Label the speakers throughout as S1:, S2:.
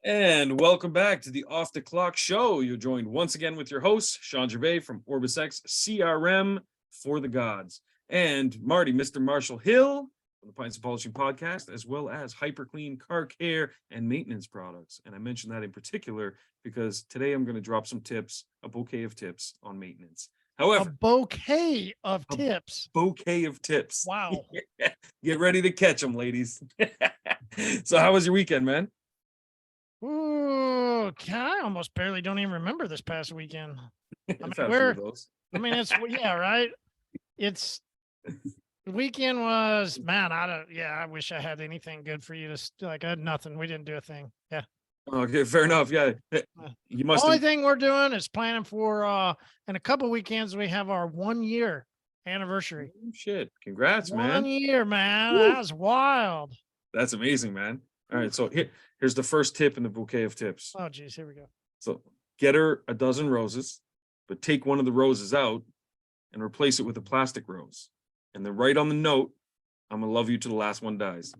S1: And welcome back to the Off the Clock Show. You're joined once again with your host, Shawn Gervais from OrbisX CRM for the Gods, and Marty, Mr. Marshall Hill from the Pints of Polishing podcast, as well as hyperClean car care and maintenance products. And I mentioned that in particular because today I'm going to drop some tips, a bouquet of tips on maintenance.
S2: A
S1: However,
S2: bouquet of tips.
S1: bouquet of tips.
S2: Wow.
S1: Get ready to catch them, ladies. So how was your weekend, man?
S2: Ooh, I almost barely don't even remember this past weekend.
S1: I've had a few of those.
S2: It's yeah, right. It's the weekend was I wish I had anything good for you to I had nothing. We didn't do a thing. Yeah.
S1: Okay, fair enough. Yeah, you must.
S2: Only thing we're doing is planning for in a couple weekends we have our 1 year anniversary.
S1: Oh, shit! Congrats,
S2: 1
S1: man.
S2: year, man.
S1: Woo.
S2: That was wild.
S1: That's amazing, man. All right, so here's the first tip in the bouquet of tips.
S2: Oh, geez, here we go.
S1: So get her a dozen roses, but take one of the roses out and replace it with a plastic rose. And then write on the note, "I'm gonna love you till the last one dies."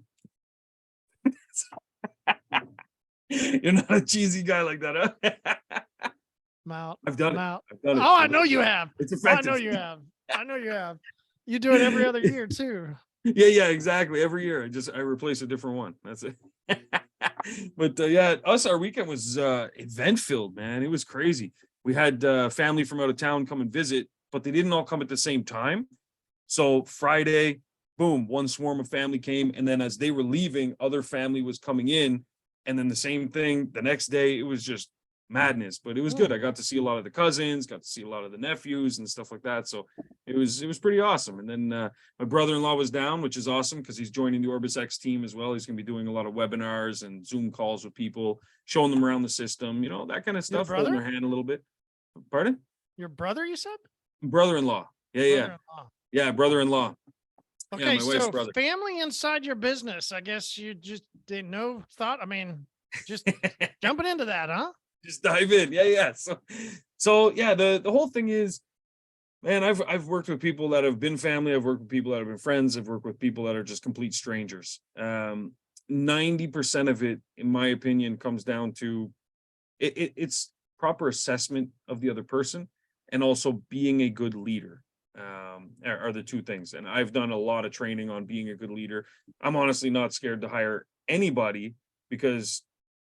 S1: You're not a cheesy guy like that, huh? I've done it. I've done it.
S2: Oh, I know you have.
S1: It's
S2: I
S1: effective.
S2: know you have. I know you have. You do it every other year too.
S1: Yeah, exactly. Every year, I replace a different one. That's it. But our weekend was event filled, man. It was crazy. We had family from out of town come and visit, but they didn't all come at the same time. So Friday, boom, one swarm of family came, and then as they were leaving, other family was coming in, and then the same thing the next day. It was just madness, but it was good. I got to see a lot of the cousins, got to see a lot of the nephews and stuff like that. So it was pretty awesome. And then my brother-in-law was down, which is awesome because he's joining the OrbisX team as well. He's going to be doing a lot of webinars and Zoom calls with people, showing them around the system, that kind of stuff, holding their hand a little bit. Pardon?
S2: Your brother, you said?
S1: Brother-in-law. Yeah. Yeah, brother-in-law.
S2: Okay,
S1: yeah, my wife's
S2: so
S1: brother.
S2: Family inside your business. I guess you just didn't know thought. Just jumping into that, huh?
S1: Just dive in. Yeah. So yeah, the whole thing is, man, I've worked with people that have been family. I've worked with people that have been friends. I've worked with people that are just complete strangers. 90% of it, in my opinion, comes down to it's proper assessment of the other person and also being a good leader. Are the two things. And I've done a lot of training on being a good leader. I'm honestly not scared to hire anybody because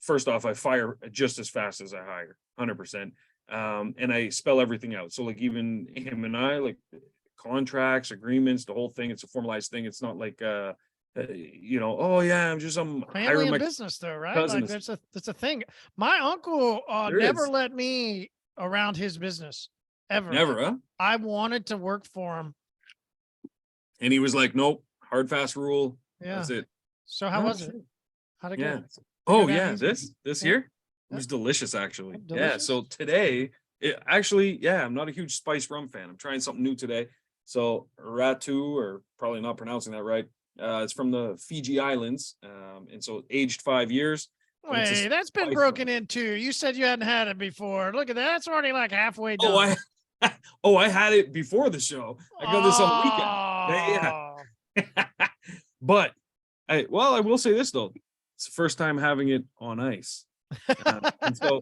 S1: first off, I fire just as fast as I hire, 100%. And I spell everything out. So like even him and I, like contracts, agreements, the whole thing, it's a formalized thing. It's not like, oh yeah, I'm
S2: family and business though, right?
S1: Cousins.
S2: Like that's a thing. My uncle never let me around his business ever.
S1: Never, huh?
S2: I wanted to work for him.
S1: And he was like, nope, hard, fast rule.
S2: Yeah.
S1: That's it.
S2: So how was it? How'd it go?
S1: Oh yeah, this here it was delicious actually. Delicious? Yeah, so today I'm not a huge spice rum fan. I'm trying something new today. So Ratu, or probably not pronouncing that right. It's from the Fiji Islands, and so aged 5 years.
S2: Wait, that's been broken into. You said you hadn't had it before. Look at that. That's already like halfway done.
S1: I had it before the show. I got this on the weekend. Yeah. But I will say this though. It's the first time having it on ice. And so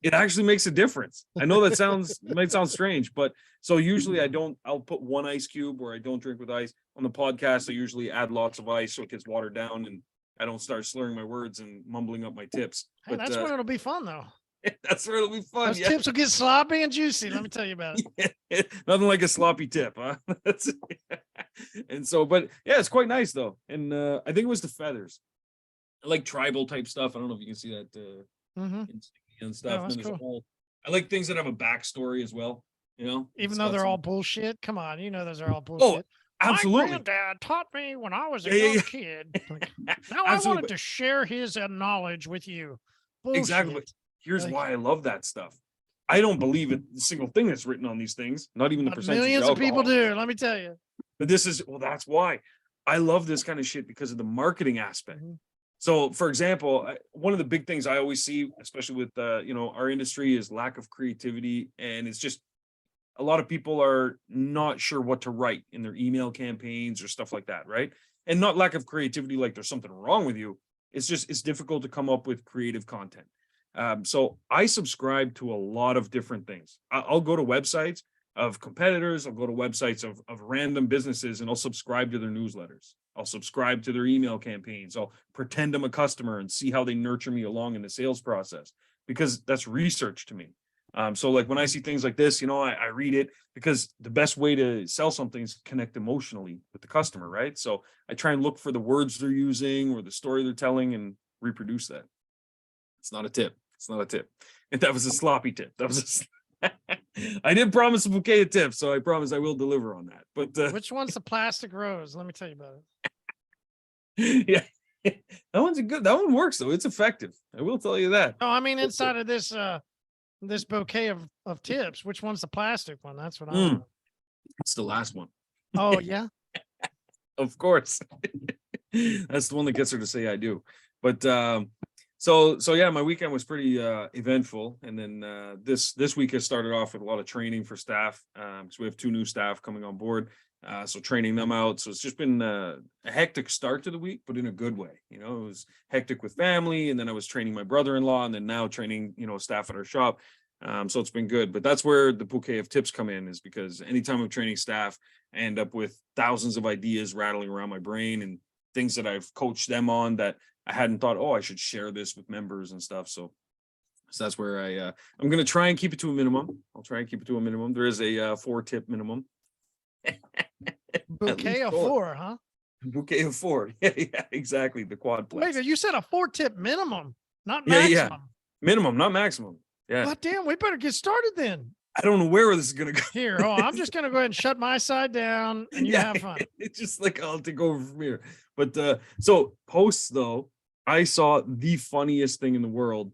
S1: it actually makes a difference. I know that might sound strange, but so usually I'll put one ice cube where I don't drink with ice. On the podcast, I usually add lots of ice so it gets watered down and I don't start slurring my words and mumbling up my tips.
S2: Hey, that's when it'll be fun though.
S1: That's where it'll be fun.
S2: Those tips will get sloppy and juicy. Let me tell you about
S1: it. Nothing like a sloppy tip, huh? And so, but yeah, it's quite nice though. And I think it was the feathers. I like tribal type stuff. I don't know if you can see that and stuff.
S2: Oh, that's cool.
S1: I like things that have a backstory as well.
S2: Even though they're all bullshit. Come on, those are all bullshit.
S1: Oh, absolutely.
S2: My granddad taught me when I was a young kid. Now I wanted to share his knowledge with you. Bullshit.
S1: Exactly. Here's why I love that stuff. I don't believe it. The single thing that's written on these things, not even the percentage.
S2: Millions of people do. Let me tell you.
S1: But that's why I love this kind of shit, because of the marketing aspect. Mm-hmm. So, for example, one of the big things I always see, especially with our industry, is lack of creativity, and it's just a lot of people are not sure what to write in their email campaigns or stuff like that, right? And not lack of creativity, like there's something wrong with you, it's difficult to come up with creative content. So I subscribe to a lot of different things. I'll go to websites of competitors. I'll go to websites of random businesses, and I'll subscribe to their newsletters. I'll subscribe to their email campaigns. I'll pretend I'm a customer and see how they nurture me along in the sales process, because that's research to me. So like when I see things like this, I read it, because the best way to sell something is connect emotionally with the customer, right? So I try and look for the words they're using or the story they're telling and reproduce that. It's not a tip. It's not a tip. And that was a sloppy tip. That was I did promise a bouquet of tips, so I promise I will deliver on that. But
S2: Which one's the plastic rose? Let me tell you about
S1: it. Yeah. That one works though. It's effective. I will tell you that.
S2: No, I mean inside of this bouquet of tips, which one's the plastic one? That's what I want.
S1: It's the last one.
S2: Oh yeah.
S1: Of course. That's the one that gets her to say I do. But so yeah, my weekend was pretty eventful. And then this week has started off with a lot of training for staff. So we have 2 new staff coming on board. So training them out. So it's just been a hectic start to the week, but in a good way. It was hectic with family, and then I was training my brother-in-law, and then now training, staff at our shop. So it's been good. But that's where the bouquet of tips come in, is because anytime I'm training staff, I end up with thousands of ideas rattling around my brain and things that I've coached them on that I hadn't thought, I should share this with members and stuff. So that's where I'm going to try and keep it to a minimum. I'll try and keep it to a minimum. There is a 4-tip minimum.
S2: Bouquet of 4, huh?
S1: Bouquet of 4. Yeah, exactly. The quadplex.
S2: Wait, you said a 4-tip minimum, not
S1: maximum.
S2: Yeah.
S1: Minimum, not maximum. Yeah.
S2: God damn, we better get started then.
S1: I don't know where this is gonna go.
S2: Here, I'm just gonna go ahead and shut my side down, and you have fun.
S1: It's just like I'll take over from here. But so posts though, I saw the funniest thing in the world.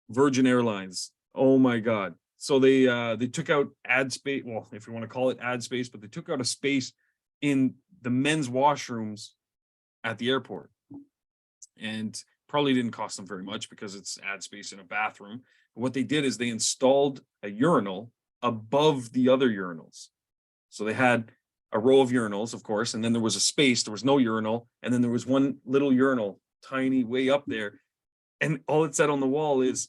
S1: Virgin Airlines. Oh my God. So they took out ad space. Well, if you want to call it ad space, but they took out a space in the men's washrooms at the airport, and probably didn't cost them very much because it's ad space in a bathroom. But what they did is they installed a urinal above the other urinals. So they had a row of urinals, of course, and then there was a space. There was no urinal, and then there was one little urinal, tiny, way up there, and all it said on the wall is,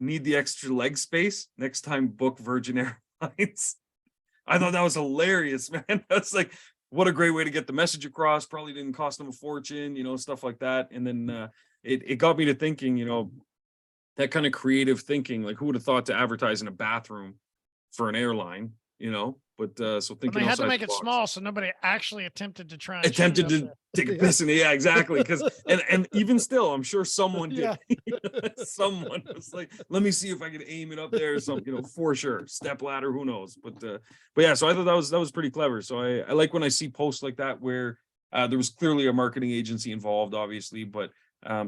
S1: "Need the extra leg space? Next time, book Virgin Airlines." I thought that was hilarious, man. That's like, what a great way to get the message across. Probably didn't cost them a fortune, stuff like that. And then it got me to thinking, that kind of creative thinking, like who would have thought to advertise in a bathroom for an airline, But so thinking
S2: they had to make it
S1: box.
S2: Small, so nobody actually attempted to try.
S1: Attempted to take a piss in it. Yeah, exactly. Because and even still, I'm sure someone did. Yeah. Someone was like, "Let me see if I can aim it up there," or something. For sure, step ladder, who knows? But yeah. So I thought that was pretty clever. So I like when I see posts like that where there was clearly a marketing agency involved, obviously, but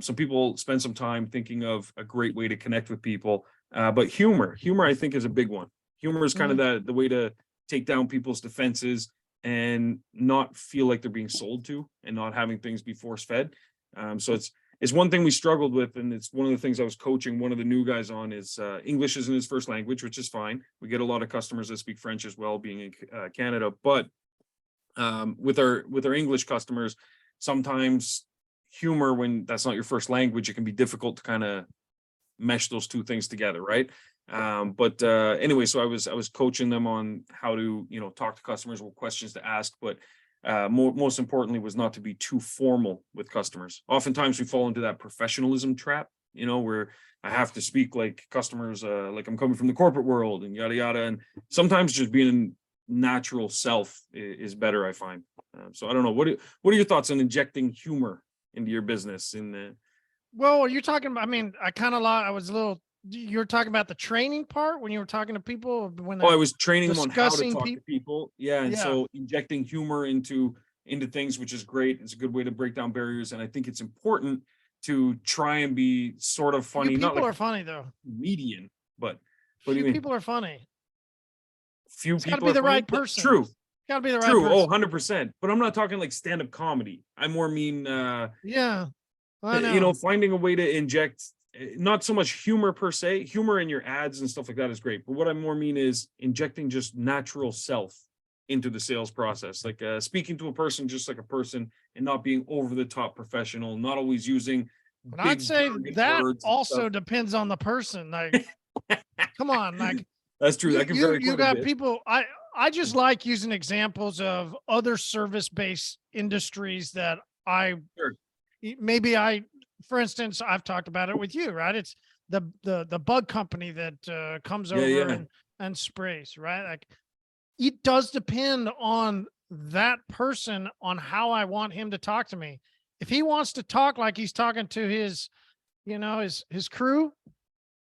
S1: some people spend some time thinking of a great way to connect with people. But humor, I think, is a big one. Humor is kind of the way to take down people's defenses and not feel like they're being sold to, and not having things be force fed. So it's one thing we struggled with, and it's one of the things I was coaching one of the new guys on is English isn't his first language, which is fine. We get a lot of customers that speak French as well, being in Canada. But with our English customers, sometimes humor, when that's not your first language, it can be difficult to kind of mesh those two things together, right? But anyway, so I was coaching them on how to talk to customers, what questions to ask, but most importantly was not to be too formal with customers. Oftentimes we fall into that professionalism trap, where I have to speak like customers, like I'm coming from the corporate world and yada yada. And sometimes just being natural self is better, I find. So I don't know, what are your thoughts on injecting humor into your business?
S2: Well, you're talking about, I was a little, you're talking about the training part when you were talking to people when
S1: I was training them on how to talk
S2: to
S1: people. Yeah. And so injecting humor into things, which is great. It's a good way to break down barriers. And I think it's important to try and be sort of funny.
S2: People
S1: not like
S2: are funny though.
S1: Comedian, but
S2: few people are funny.
S1: Few
S2: it's
S1: people
S2: gotta be the
S1: funny,
S2: right person.
S1: True.
S2: It's gotta be the right
S1: True.
S2: person.
S1: 100%. But I'm not talking like stand-up comedy. I more mean
S2: yeah. I know.
S1: Finding a way to inject not so much humor per se. Humor in your ads and stuff like that is great. But what I more mean is injecting just natural self into the sales process, like speaking to a person just like a person, and not being over the top professional, not always using
S2: But
S1: big
S2: I'd say
S1: jargon
S2: that
S1: words and
S2: also
S1: stuff.
S2: depends on the person. Like, come on, like
S1: That's true. That can vary
S2: you
S1: quite a
S2: got
S1: bit.
S2: people. I just like using examples of other service-based industries that I
S1: Sure.
S2: maybe for instance, I've talked about it with you, right? It's the bug company that comes
S1: Yeah,
S2: over
S1: yeah,
S2: and sprays, right? Like, it does depend on that person on how I want him to talk to me. If he wants to talk like he's talking to his, his crew,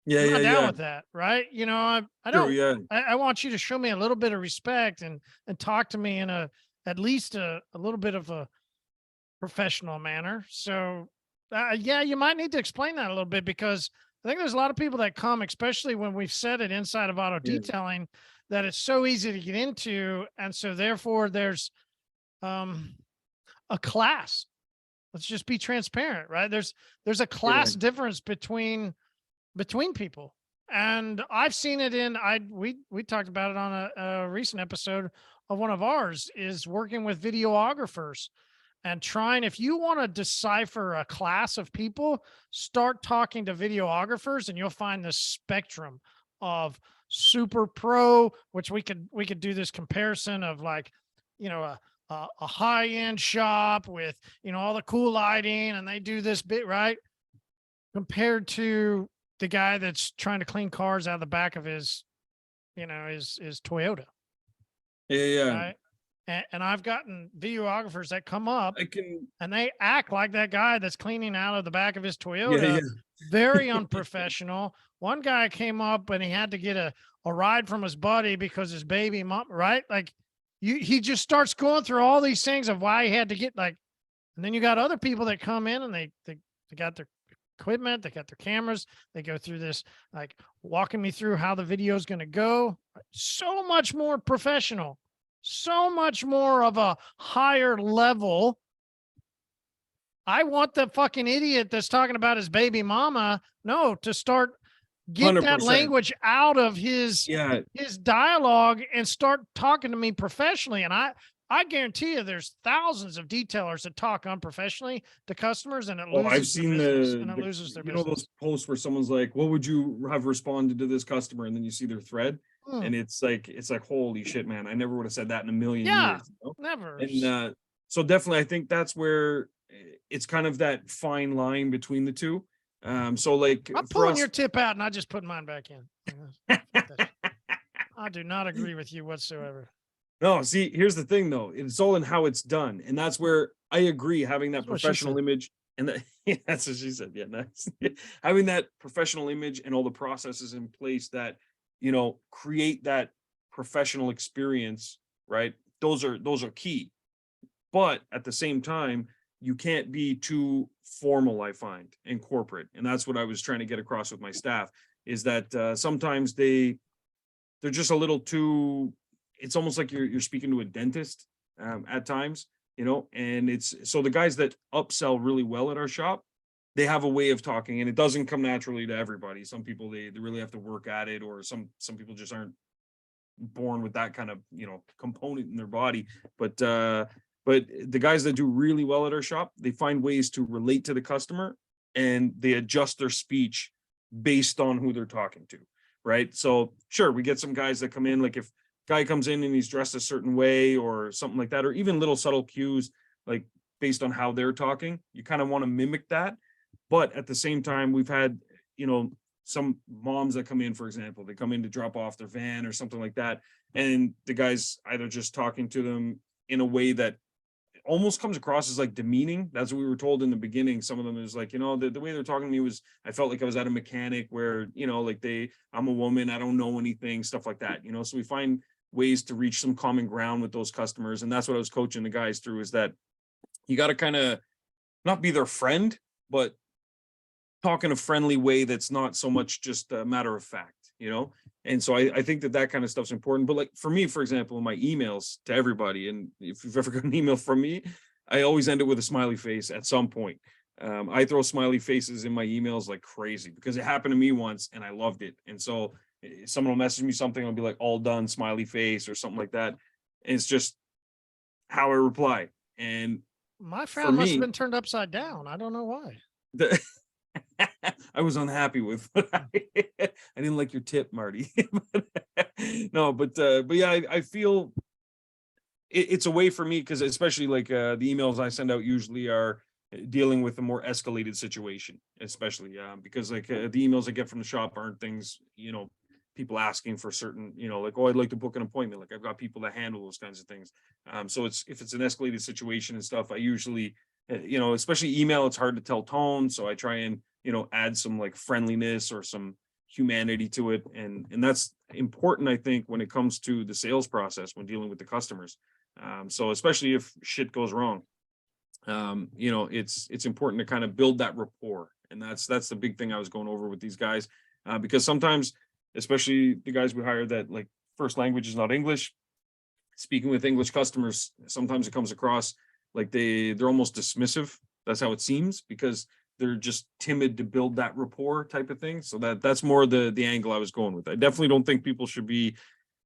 S1: yeah,
S2: I'm
S1: yeah,
S2: not down
S1: yeah.
S2: with that, right? I
S1: True,
S2: don't.
S1: yeah,
S2: I want you to show me a little bit of respect and talk to me in at least a little bit of a professional manner. So, yeah, you might need to explain that a little bit, because I think there's a lot of people that come, especially when we've said it inside of auto
S1: yeah,
S2: detailing, that it's so easy to get into, and so therefore there's um, a class. Let's just be transparent, right? There's a
S1: yeah,
S2: class difference between people, and I've seen it in we talked about it on a recent episode of one of ours, is working with videographers and trying, if you want to decipher a class of people, start talking to videographers and you'll find the spectrum of super pro, which we could do this comparison of, like, a high end shop with, all the cool lighting, and they do this bit right, compared to the guy that's trying to clean cars out of the back of his, his Toyota,
S1: yeah, yeah.
S2: right? And I've gotten videographers that come up
S1: I can.
S2: and they act like that guy that's cleaning out of the back of his
S1: Yeah,
S2: Toyota.
S1: yeah.
S2: Very unprofessional. One guy came up and he had to get a ride from his buddy because his baby mom, right? Like, he just starts going through all these things of why he had to get, like, and then you got other people that come in and they got their equipment, they got their cameras, they go through this, like, walking me through how the video is going to go. So much more professional, so much more of a higher level. I want the fucking idiot that's talking about his baby mama, to start, get that
S1: 100%.
S2: language out of his
S1: Yeah.
S2: dialogue and start talking to me professionally. And I guarantee you there's thousands of detailers that talk unprofessionally to customers, and it
S1: Oh, I've
S2: loses their
S1: seen
S2: business, and it loses their
S1: those
S2: business.
S1: posts where someone's like, "What would you have responded to this customer?" And then you see their thread,
S2: Hmm.
S1: and it's like, holy shit, man! I never would have said that in a million
S2: Yeah,
S1: years.
S2: never.
S1: And so definitely, I think that's where it's kind of that fine line between the two. So like
S2: I'm
S1: for
S2: pulling
S1: us,
S2: your tip out and I just put mine back in. I do not agree with you whatsoever.
S1: no, see, here's the thing though. It's all in how it's done. And that's where I agree, having that
S2: That's what she
S1: professional
S2: said.
S1: image and that yeah, that's what she said. Yeah, nice. Having that professional image and all the processes in place that, create that professional experience, right? Those are key. But at the same time, you can't be too formal, I find, and corporate. And that's what I was trying to get across with my staff, is that sometimes they're just a little too, it's almost like you're speaking to a dentist at times, and it's so the guys that upsell really well at our shop, they have a way of talking, and it doesn't come naturally to everybody. Some people they really have to work at it, or some people just aren't born with that kind of component in their body. But the guys that do really well at our shop, they find ways to relate to the customer, and they adjust their speech based on who they're talking to, right? So sure, we get some guys that come in, like if guy comes in and he's dressed a certain way or something like that, or even little subtle cues, like based on how they're talking, you kind of want to mimic that. But at the same time, we've had, some moms that come in, for example, they come in to drop off their van or something like that, and the guy's either just talking to them in a way that almost comes across as like demeaning. That's what we were told in the beginning. Some of them is like, the way they're talking to me was, I felt like I was at a mechanic where, like I'm a woman, I don't know anything, stuff like that, so we find ways to reach some common ground with those customers. And that's what I was coaching the guys through, is that you got to kind of not be their friend, but talk in a friendly way that's not so much just a matter of fact. And so I think that kind of stuff's important. But like for me, for example, in my emails to everybody, and if you've ever got an email from me, I always end it with a smiley face at some point. I throw smiley faces in my emails like crazy because it happened to me once and I loved it. And so someone will message me something, I'll be like, all done, smiley face or something like that. It's just how I reply. And
S2: My
S1: for
S2: frown must have
S1: me,
S2: been turned upside down. I don't know why.
S1: the I was unhappy with what I didn't like your tip, Marty. No, but yeah, I feel it's a way for me, because especially like the emails I send out usually are dealing with a more escalated situation, especially because like the emails I get from the shop aren't things, people asking for certain, like, oh, I'd like to book an appointment. Like I've got people that handle those kinds of things. So it's, if it's an escalated situation and stuff, I usually, especially email, it's hard to tell tone. So I try and, add some like friendliness or some humanity to it. And that's important, I think, when it comes to the sales process, when dealing with the customers. So especially if shit goes wrong, it's important to kind of build that rapport. And that's the big thing I was going over with these guys, because sometimes, especially the guys we hire that like first language is not English, speaking with English customers, sometimes it comes across like they're almost dismissive. That's how it seems, because they're just timid to build that rapport type of thing. So that's more the angle I was going with. I definitely don't think people should be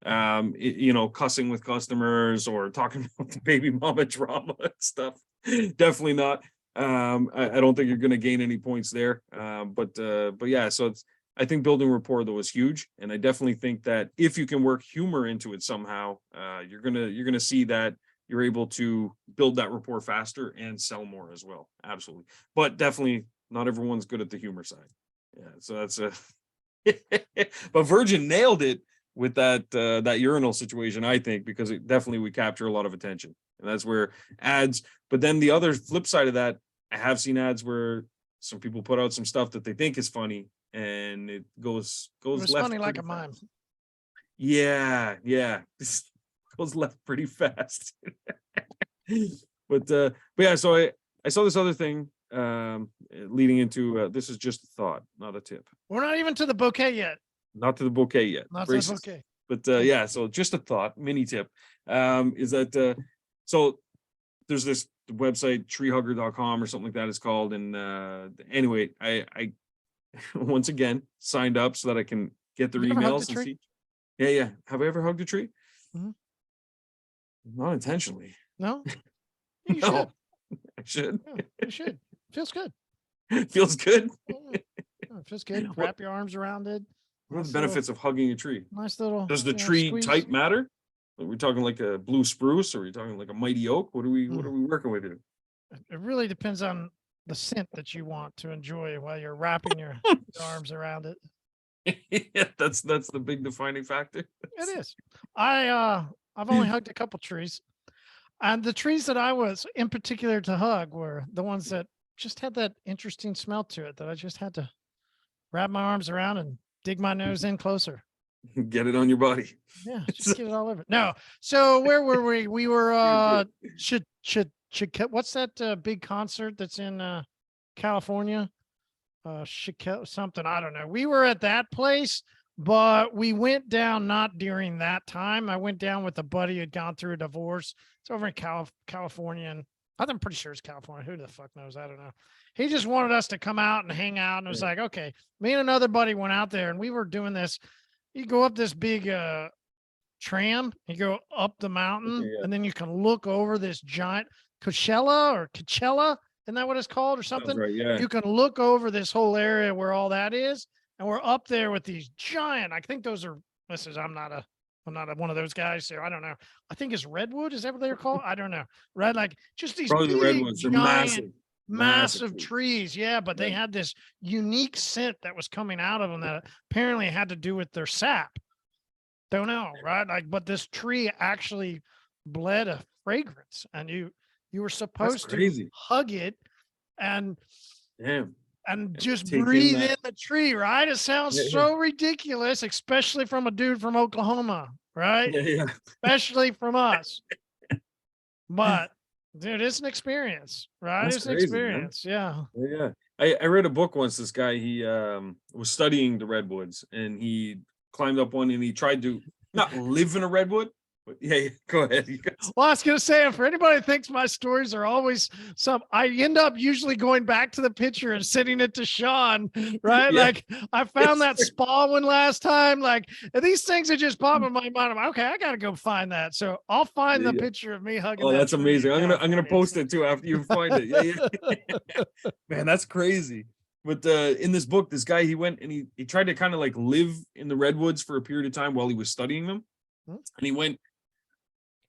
S1: cussing with customers or talking about the baby mama drama and stuff. Definitely not. I don't think you're going to gain any points there. But yeah, so I think building rapport though is huge, and I definitely think that if you can work humor into it somehow, you're gonna see that you're able to build that rapport faster and sell more as well. Absolutely, but definitely not everyone's good at the humor side. Yeah, so that's a. But Virgin nailed it with that urinal situation, I think, because it definitely would capture a lot of attention, and that's where ads. But then the other flip side of that, I have seen ads where some people put out some stuff that they think is funny, and it goes
S2: It's
S1: left
S2: funny like a
S1: pretty
S2: mime.
S1: fast. Yeah, this goes left pretty fast. But yeah, so I saw this other thing leading into this is just a thought, not a tip.
S2: We're not even to the bouquet yet.
S1: Not to the bouquet yet.
S2: Not to the
S1: Braces.
S2: bouquet.
S1: But yeah, so just a thought, mini tip, is that so there's this website, treehugger.com or something like that it's called. And anyway, I once again signed up so that I can get their
S2: You ever hugged
S1: emails
S2: a
S1: and
S2: tree?
S1: see. Yeah. Have I ever hugged a tree?
S2: Mhm.
S1: Not intentionally.
S2: No? You
S1: No,
S2: should.
S1: I should.
S2: Yeah, you should. Feels good.
S1: Feels good.
S2: Yeah, it feels good.
S1: What,
S2: Wrap your arms around it.
S1: what are the
S2: Nice little,
S1: benefits of hugging a tree?
S2: nice little,
S1: Does the tree
S2: squeeze.
S1: type matter? Are we talking like a blue spruce, or are we talking like a mighty oak? What are we working with here?
S2: It really depends on the scent that you want to enjoy while you're wrapping your arms around it.
S1: Yeah, that's the big defining factor.
S2: It is. I've only hugged a couple trees, and the trees that I was in particular to hug were the ones that just had that interesting smell to it that I just had to wrap my arms around and dig my nose in closer.
S1: Get it on your body.
S2: Yeah, just get it all over. No. So where were we? We were what's that big concert that's in California? Something, I don't know. We were at that place, but we went down not during that time. I went down with a buddy who had gone through a divorce. It's over in California, and I'm pretty sure it's California. Who the fuck knows? I don't know. He just wanted us to come out and hang out, and it was like, okay. Me and another buddy went out there, and we were doing this. You go up this big tram, you go up the mountain, and then you can look over this giant Coachella. Isn't that what it's called or something?
S1: Right, yeah.
S2: You can look over this whole area where all that is. And we're up there with these giant, I think those are, I'm not one of those guys. So I don't know. I think it's redwood. Is that what they're called? I don't know. Right. Like just these
S1: Probably the
S2: big,
S1: redwoods. They're
S2: giant,
S1: massive
S2: massive trees. Yeah. But they had this unique scent that was coming out of them that apparently had to do with their sap. Don't know. Right. Like, but this tree actually bled a fragrance, and you were supposed to hug it and just breathe in the tree, right? It sounds so ridiculous, especially from a dude from Oklahoma, right?
S1: Yeah.
S2: Especially from us. But dude, it's an experience, right? It's an experience. Man.
S1: Yeah. I read a book once. This guy, he was studying the redwoods, and he climbed up one, and he tried to not live in a redwood, But yeah, go ahead. You guys.
S2: Well, I was going to say, for anybody that thinks my stories are always I end up usually going back to the picture and sending it to Shawn, right?
S1: Yeah.
S2: Like I found that spa one last time. Like these things that just pop in my mind. I'm like, okay, I got to go find that. So I'll find
S1: Yeah,
S2: the
S1: yeah.
S2: picture of me hugging
S1: Oh,
S2: that
S1: that's
S2: tree
S1: amazing.
S2: in
S1: I'm gonna
S2: California.
S1: post it too after you find it. Yeah, yeah. Man, that's crazy. But in this book, this guy, he went and he tried to kind of like live in the redwoods for a period of time while he was studying them.
S2: Hmm.
S1: And he went,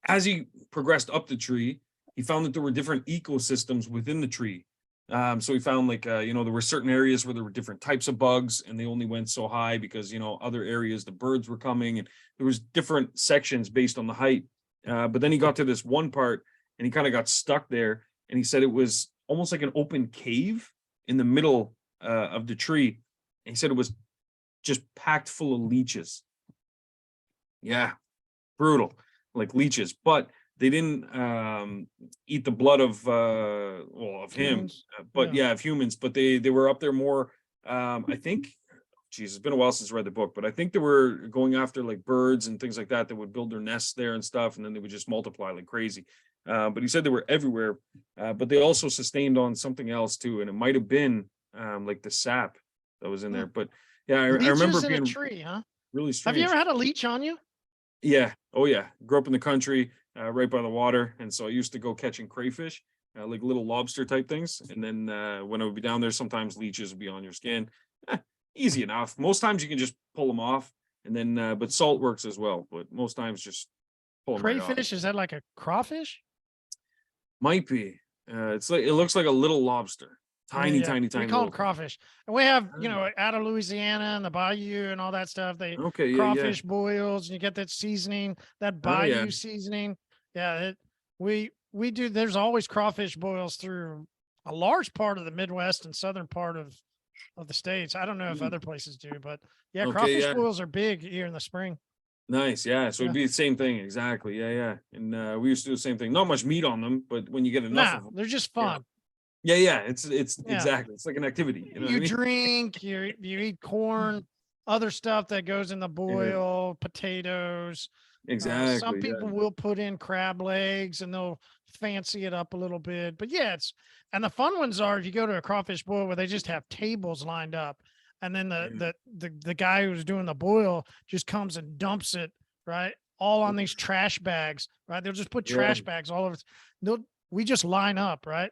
S1: as he progressed up the tree, he found that there were different ecosystems within the tree. So he found like there were certain areas where there were different types of bugs, and they only went so high because other areas the birds were coming, and there was different sections based on the height. But then he got to this one part, and he kind of got stuck there, and he said it was almost like an open cave in the middle of the tree. And he said it was just packed full of leeches. Yeah, brutal, like leeches. But they didn't eat the blood of of him,
S2: Humans.
S1: but yeah, of humans. But they were up there more. I think, geez, it's been a while since I read the book, but I think they were going after like birds and things like that that would build their nests there and stuff, and then they would just multiply like crazy. But he said they were everywhere, but they also sustained on something else too, and it might have been like the sap that was in there. But yeah, I remember
S2: Leeches in a
S1: being
S2: tree, huh?
S1: really
S2: Have you
S1: strange.
S2: ever had a leech on you?
S1: Yeah. Oh, yeah. Grew up in the country, right by the water, and so I used to go catching crayfish, like little lobster type things. And then when I would be down there, sometimes leeches would be on your skin. Easy enough. Most times you can just pull them off, and then but salt works as well. But most times just pull them right off.
S2: Crayfish, is that like a crawfish?
S1: Might be. It's like it looks like a little lobster, tiny,
S2: Yeah.
S1: tiny,
S2: We
S1: tiny
S2: call
S1: little
S2: them
S1: thing.
S2: crawfish. And we have,
S1: Oh,
S2: out of Louisiana and the bayou and all that stuff, they
S1: okay. Yeah. Yeah.
S2: crawfish boils, and you get that seasoning, that
S1: Oh, yeah.
S2: bayou seasoning. Yeah, we do. There's always crawfish boils through a large part of the Midwest and southern part of the states. I don't know if
S1: Mm.
S2: other places do, but yeah,
S1: Okay.
S2: crawfish
S1: Yeah.
S2: boils are big here in the spring.
S1: Nice, yeah. So it'd
S2: Yeah.
S1: be the same thing, exactly. Yeah, yeah. And we used to do the same thing. Not much meat on them, but when you get enough
S2: Nah,
S1: of them,
S2: they're just
S1: yeah,
S2: fun.
S1: yeah. It's
S2: Yeah.
S1: exactly. It's like an activity. You know what I
S2: You
S1: mean?
S2: drink, you eat corn, other stuff that goes in the
S1: Yeah,
S2: boil, potatoes. Some
S1: exactly.
S2: people
S1: Yeah,
S2: will put in crab legs and they'll fancy it up a little bit. But yeah, and the fun ones are if you go to a crawfish boil where they just have tables lined up, and then
S1: yeah.
S2: the guy who's doing the boil just comes and dumps it, right, all on these trash bags, right? They'll just put
S1: Yeah.
S2: trash bags all over. We just line up, right?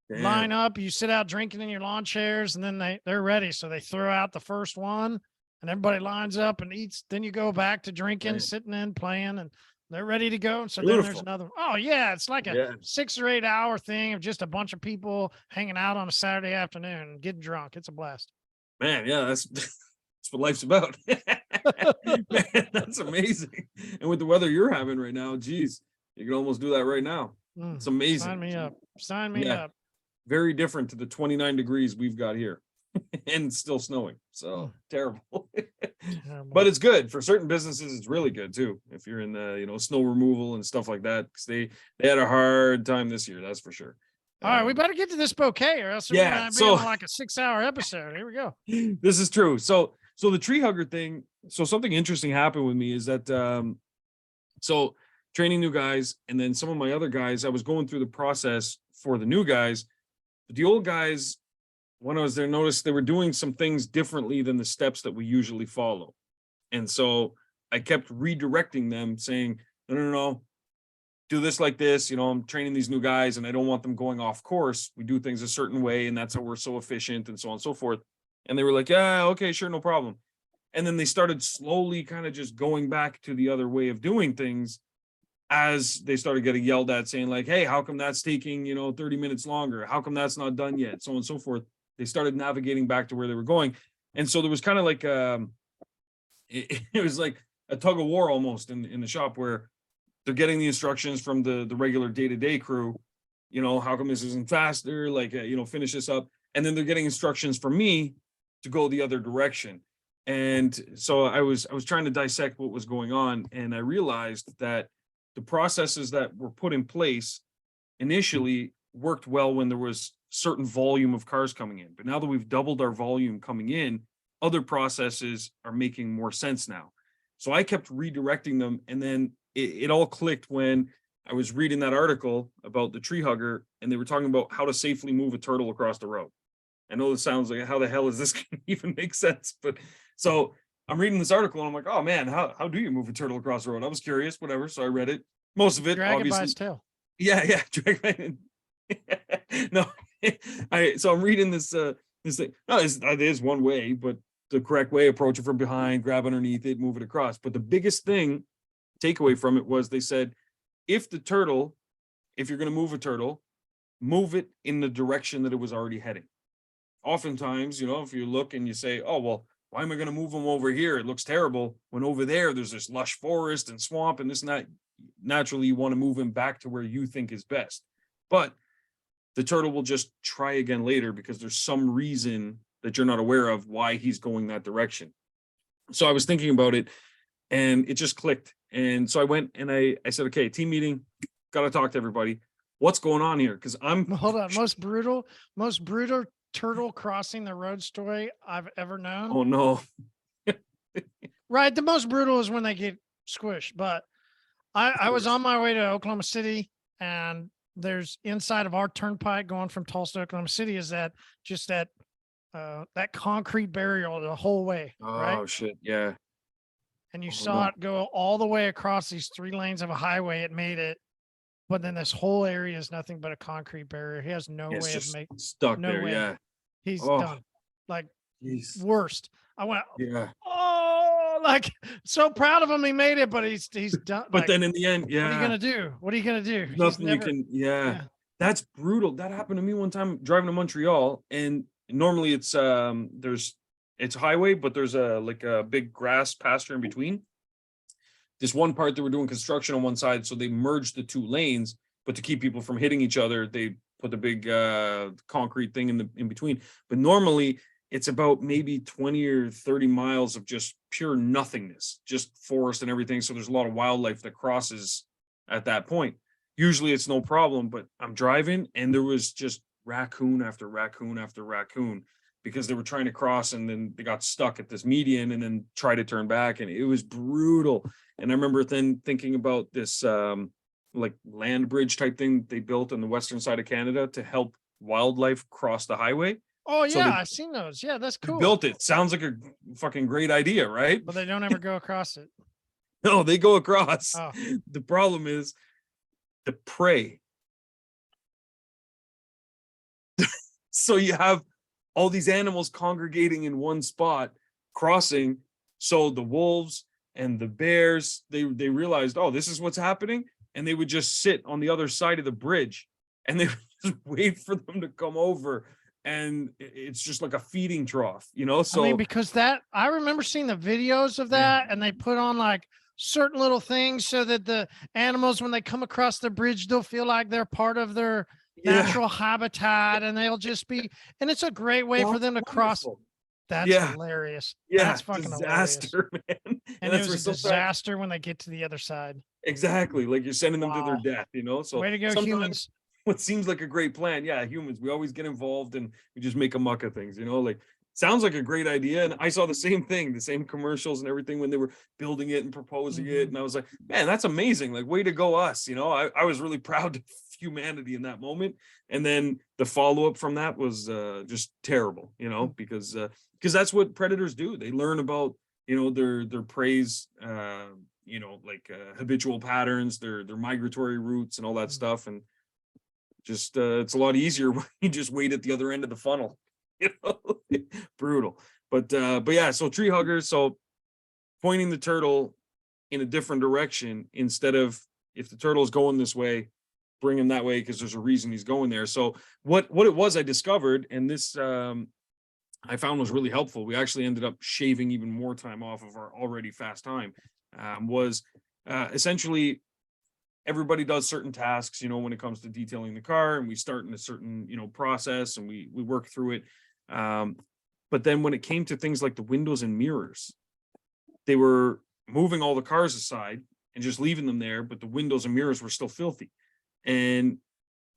S2: Line
S1: Damn.
S2: up, you sit out drinking in your lawn chairs, and then they're ready. So they throw out the first one, and everybody lines up and eats. Then you go back to drinking,
S1: Damn.
S2: sitting in, playing, and they're ready to go. And so then there's
S1: Beautiful.
S2: another. Oh yeah, it's like a
S1: Yeah,
S2: 6 or 8 hour thing of just a bunch of people hanging out on a Saturday afternoon and getting drunk. It's a blast.
S1: man. Yeah, that's that's what life's about. Man, that's amazing. And with the weather you're having right now, geez, you can almost do that right now. It's
S2: Sign
S1: amazing.
S2: me up. Sign me
S1: Yeah,
S2: up.
S1: very different to the 29 degrees we've got here. And it's still snowing. So terrible.
S2: Terrible.
S1: But it's good for certain businesses. It's really good too. If you're in the, snow removal and stuff like that, because they had a hard time this year. That's for sure.
S2: All right, we better get to this bouquet, or else we're
S1: Yeah.
S2: gonna be
S1: So
S2: on like a 6 hour episode. Here we go.
S1: this is true. So the tree hugger thing. So something interesting happened with me is that so training new guys, and then some of my other guys, I was going through the process for the new guys. But the old guys, when I was there, noticed they were doing some things differently than the steps that we usually follow. And so I kept redirecting them, saying, no, do this like this. I'm training these new guys and I don't want them going off course. We do things a certain way, and that's how we're so efficient and so on and so forth. And they were like, yeah, okay, sure, no problem. And then they started slowly kind of just going back to the other way of doing things as they started getting yelled at, saying like, hey, how come that's taking, 30 minutes longer? How come that's not done yet? So on and so forth. They started navigating back to where they were going. And so there was kind of like, it was like a tug of war almost in the shop, where they're getting the instructions from the regular day-to-day crew, how come this isn't faster? Like, finish this up. And then they're getting instructions from me to go the other direction. And so I was trying to dissect what was going on. And I realized that the processes that were put in place initially worked well when there was certain volume of cars coming in. But now that we've doubled our volume coming in, other processes are making more sense now. So I kept redirecting them. And then it all clicked when I was reading that article about the tree hugger, and they were talking about how to safely move a turtle across the road. I know this sounds like, how the hell is this going to even make sense? But so I'm reading this article and I'm like, oh man, how do you move a turtle across the road? I was curious, whatever. So I read it. Most of it,
S2: Drag it by
S1: obviously.
S2: its tail.
S1: Yeah. Drag no, so I'm reading this thing. No, it is one way, but the correct way, approach it from behind, grab underneath it, move it across. But the biggest takeaway from it was, they said, if you're going to move a turtle, move it in the direction that it was already heading. Oftentimes, if you look and you say, oh, well, why am I going to move them over here? It looks terrible. When over there, there's this lush forest and swamp and this and that. Naturally, you want to move him back to where you think is best. But the turtle will just try again later because there's some reason that you're not aware of why he's going that direction. So I was thinking about it and it just clicked. And so I went and I said, okay, team meeting, got to talk to everybody. What's going on here? Because
S2: hold on, most brutal turtle crossing the road story I've ever known.
S1: Oh no.
S2: Right. The most brutal is when they get squished. But I was on my way to Oklahoma City, and there's inside of our turnpike going from Tulsa to Oklahoma City is that concrete barrier the whole way. Right?
S1: Oh shit. Yeah.
S2: And you saw it go all the way across these 3 lanes of a highway. It made it. But then this whole area is nothing but a concrete barrier. He has no way of making
S1: stuck there. Way. Yeah.
S2: He's done. Like, worst. I went, like, so proud of him. He made it, but he's done.
S1: But then in the end, yeah.
S2: What are you going to do? What are you going to do?
S1: Nothing you can, That's brutal. That happened to me one time driving to Montreal. And normally it's highway, but there's a big grass pasture in between. This one part, they were doing construction on one side, so they merged the 2 lanes, but to keep people from hitting each other, they put the big concrete thing in between. But normally it's about maybe 20 or 30 miles of just pure nothingness, just forest and everything. So there's a lot of wildlife that crosses at that point. Usually it's no problem, but I'm driving and there was just raccoon after raccoon after raccoon, because they were trying to cross and then they got stuck at this median and then tried to turn back, and it was brutal. And I remember then thinking about this like land bridge type thing they built on the western side of Canada to help wildlife cross the highway.
S2: Oh yeah, I've seen those. Yeah, that's cool.
S1: Built it. Sounds like a fucking great idea, right?
S2: But they don't ever go across it.
S1: No, they go across.
S2: Oh.
S1: The problem is the prey. So you have all these animals congregating in one spot, crossing. So the wolves and the bears, they realized, oh, this is what's happening. And they would just sit on the other side of the bridge and they would just wait for them to come over. And it's just like a feeding trough, So
S2: I mean, because I remember seeing the videos of that, and they put on like certain little things so that the animals, when they come across the bridge, they'll feel like they're part of their natural habitat, and they'll just be, and it's a great way for them to cross. That's hilarious.
S1: Yeah,
S2: that's fucking
S1: disaster,
S2: hilarious. Man. And it was a disaster when they get to the other side.
S1: Exactly. Like you're sending them to their death, So
S2: way to go, humans.
S1: What seems like a great plan. Yeah, humans, we always get involved and we just make a muck of things, like sounds like a great idea. And I saw the same thing, the same commercials and everything when they were building it and proposing it. And I was like, man, that's amazing. Like, way to go us. I was really proud of humanity in that moment. And then the follow-up from that was just terrible, because that's what predators do. They learn about, their prey's, habitual patterns, their migratory routes and all that stuff. And just it's a lot easier when you just wait at the other end of the funnel. Brutal. But yeah, so tree huggers, so pointing the turtle in a different direction, instead of, if the turtle's going this way, bring him that way because there's a reason he's going there. So what it was I discovered, and this I found was really helpful, we actually ended up shaving even more time off of our already fast time, was essentially everybody does certain tasks, when it comes to detailing the car, and we start in a certain, process, and we work through it. But then when it came to things like the windows and mirrors, they were moving all the cars aside and just leaving them there, but the windows and mirrors were still filthy. And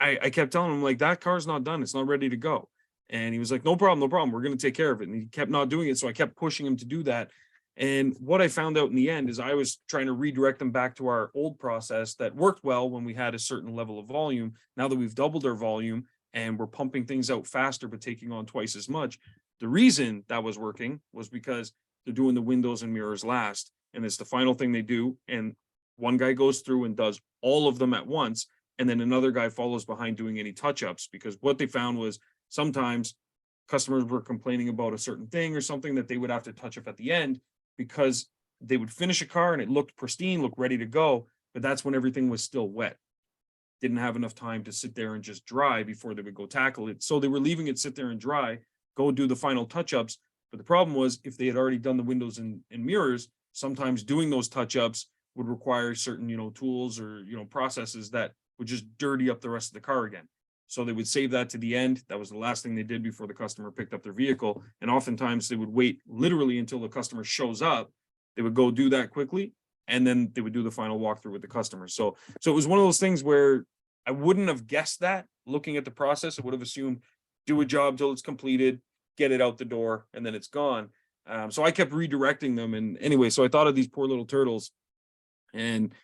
S1: I kept telling him, like, that car's not done. It's not ready to go. And he was like, no problem. We're going to take care of it. And he kept not doing it. So I kept pushing him to do that. And what I found out in the end is I was trying to redirect them back to our old process that worked well when we had a certain level of volume. Now that we've doubled our volume and we're pumping things out faster, but taking on twice as much, the reason that was working was because they're doing the windows and mirrors last. And it's the final thing they do. And one guy goes through and does all of them at once. And then another guy follows behind doing any touch-ups, because what they found was sometimes customers were complaining about a certain thing or something that they would have to touch up at the end, because they would finish a car and it looked pristine, looked ready to go, but that's when everything was still wet. Didn't have enough time to sit there and just dry before they would go tackle it. So they were leaving it sit there and dry, go do the final touch-ups. But the problem was, if they had already done the windows and mirrors, sometimes doing those touch-ups would require certain, tools or, processes that would just dirty up the rest of the car again. So they would save that to the end. That was the last thing they did before the customer picked up their vehicle. And oftentimes they would wait literally until the customer shows up. They would go do that quickly, and then they would do the final walkthrough with the customer. So it was one of those things where I wouldn't have guessed that looking at the process. I would have assumed do a job till it's completed, get it out the door, and then it's gone. So I kept redirecting them. And anyway, so I thought of these poor little turtles, and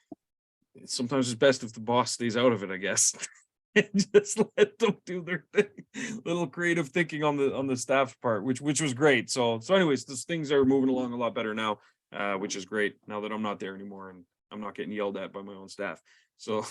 S1: sometimes it's best if the boss stays out of it, I guess. And just let them do their thing. Little creative thinking on the staff's part, which was great. So anyways, those things are moving along a lot better now, which is great now that I'm not there anymore and I'm not getting yelled at by my own staff. So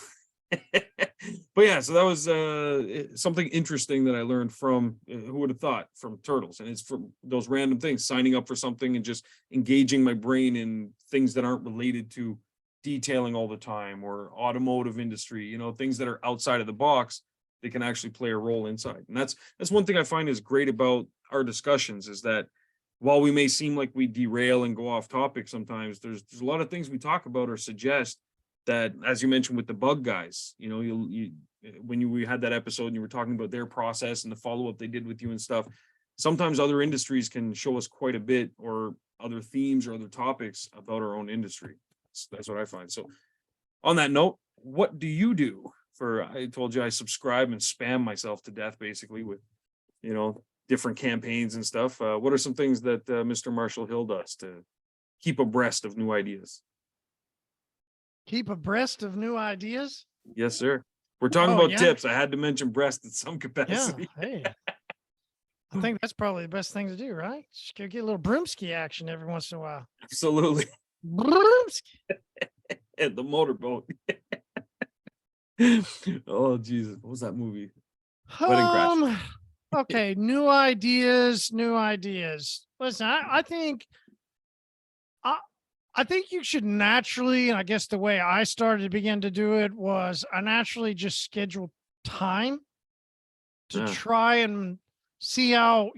S1: but yeah, so that was something interesting that I learned from, who would have thought, from turtles. And it's from those random things, signing up for something and just engaging my brain in things that aren't related to detailing all the time or automotive industry, things that are outside of the box. They can actually play a role inside. And that's one thing I find is great about our discussions, is that while we may seem like we derail and go off topic sometimes, there's a lot of things we talk about or suggest that, as you mentioned with the bug guys, when we had that episode and you were talking about their process and the follow-up they did with you and stuff, sometimes other industries can show us quite a bit, or other themes or other topics about our own industry. That's what I find. So on that note, what do you do I told you I subscribe and spam myself to death basically with, different campaigns and stuff. What are some things that Mr. Marshall Hill does to keep abreast of new ideas?
S2: Keep abreast of new ideas?
S1: Yes, sir. We're talking about tips. I had to mention breast in some capacity.
S2: Yeah, hey. I think that's probably the best thing to do, right? Just go get a little broomski action every once in a while.
S1: Absolutely.
S2: Broomski.
S1: And the motorboat. Oh, Jesus. What was that movie? Wedding Crash.
S2: Okay, new ideas. Listen, I think you should naturally, and I guess the way I started to begin to do it was I naturally just schedule time to try and see how,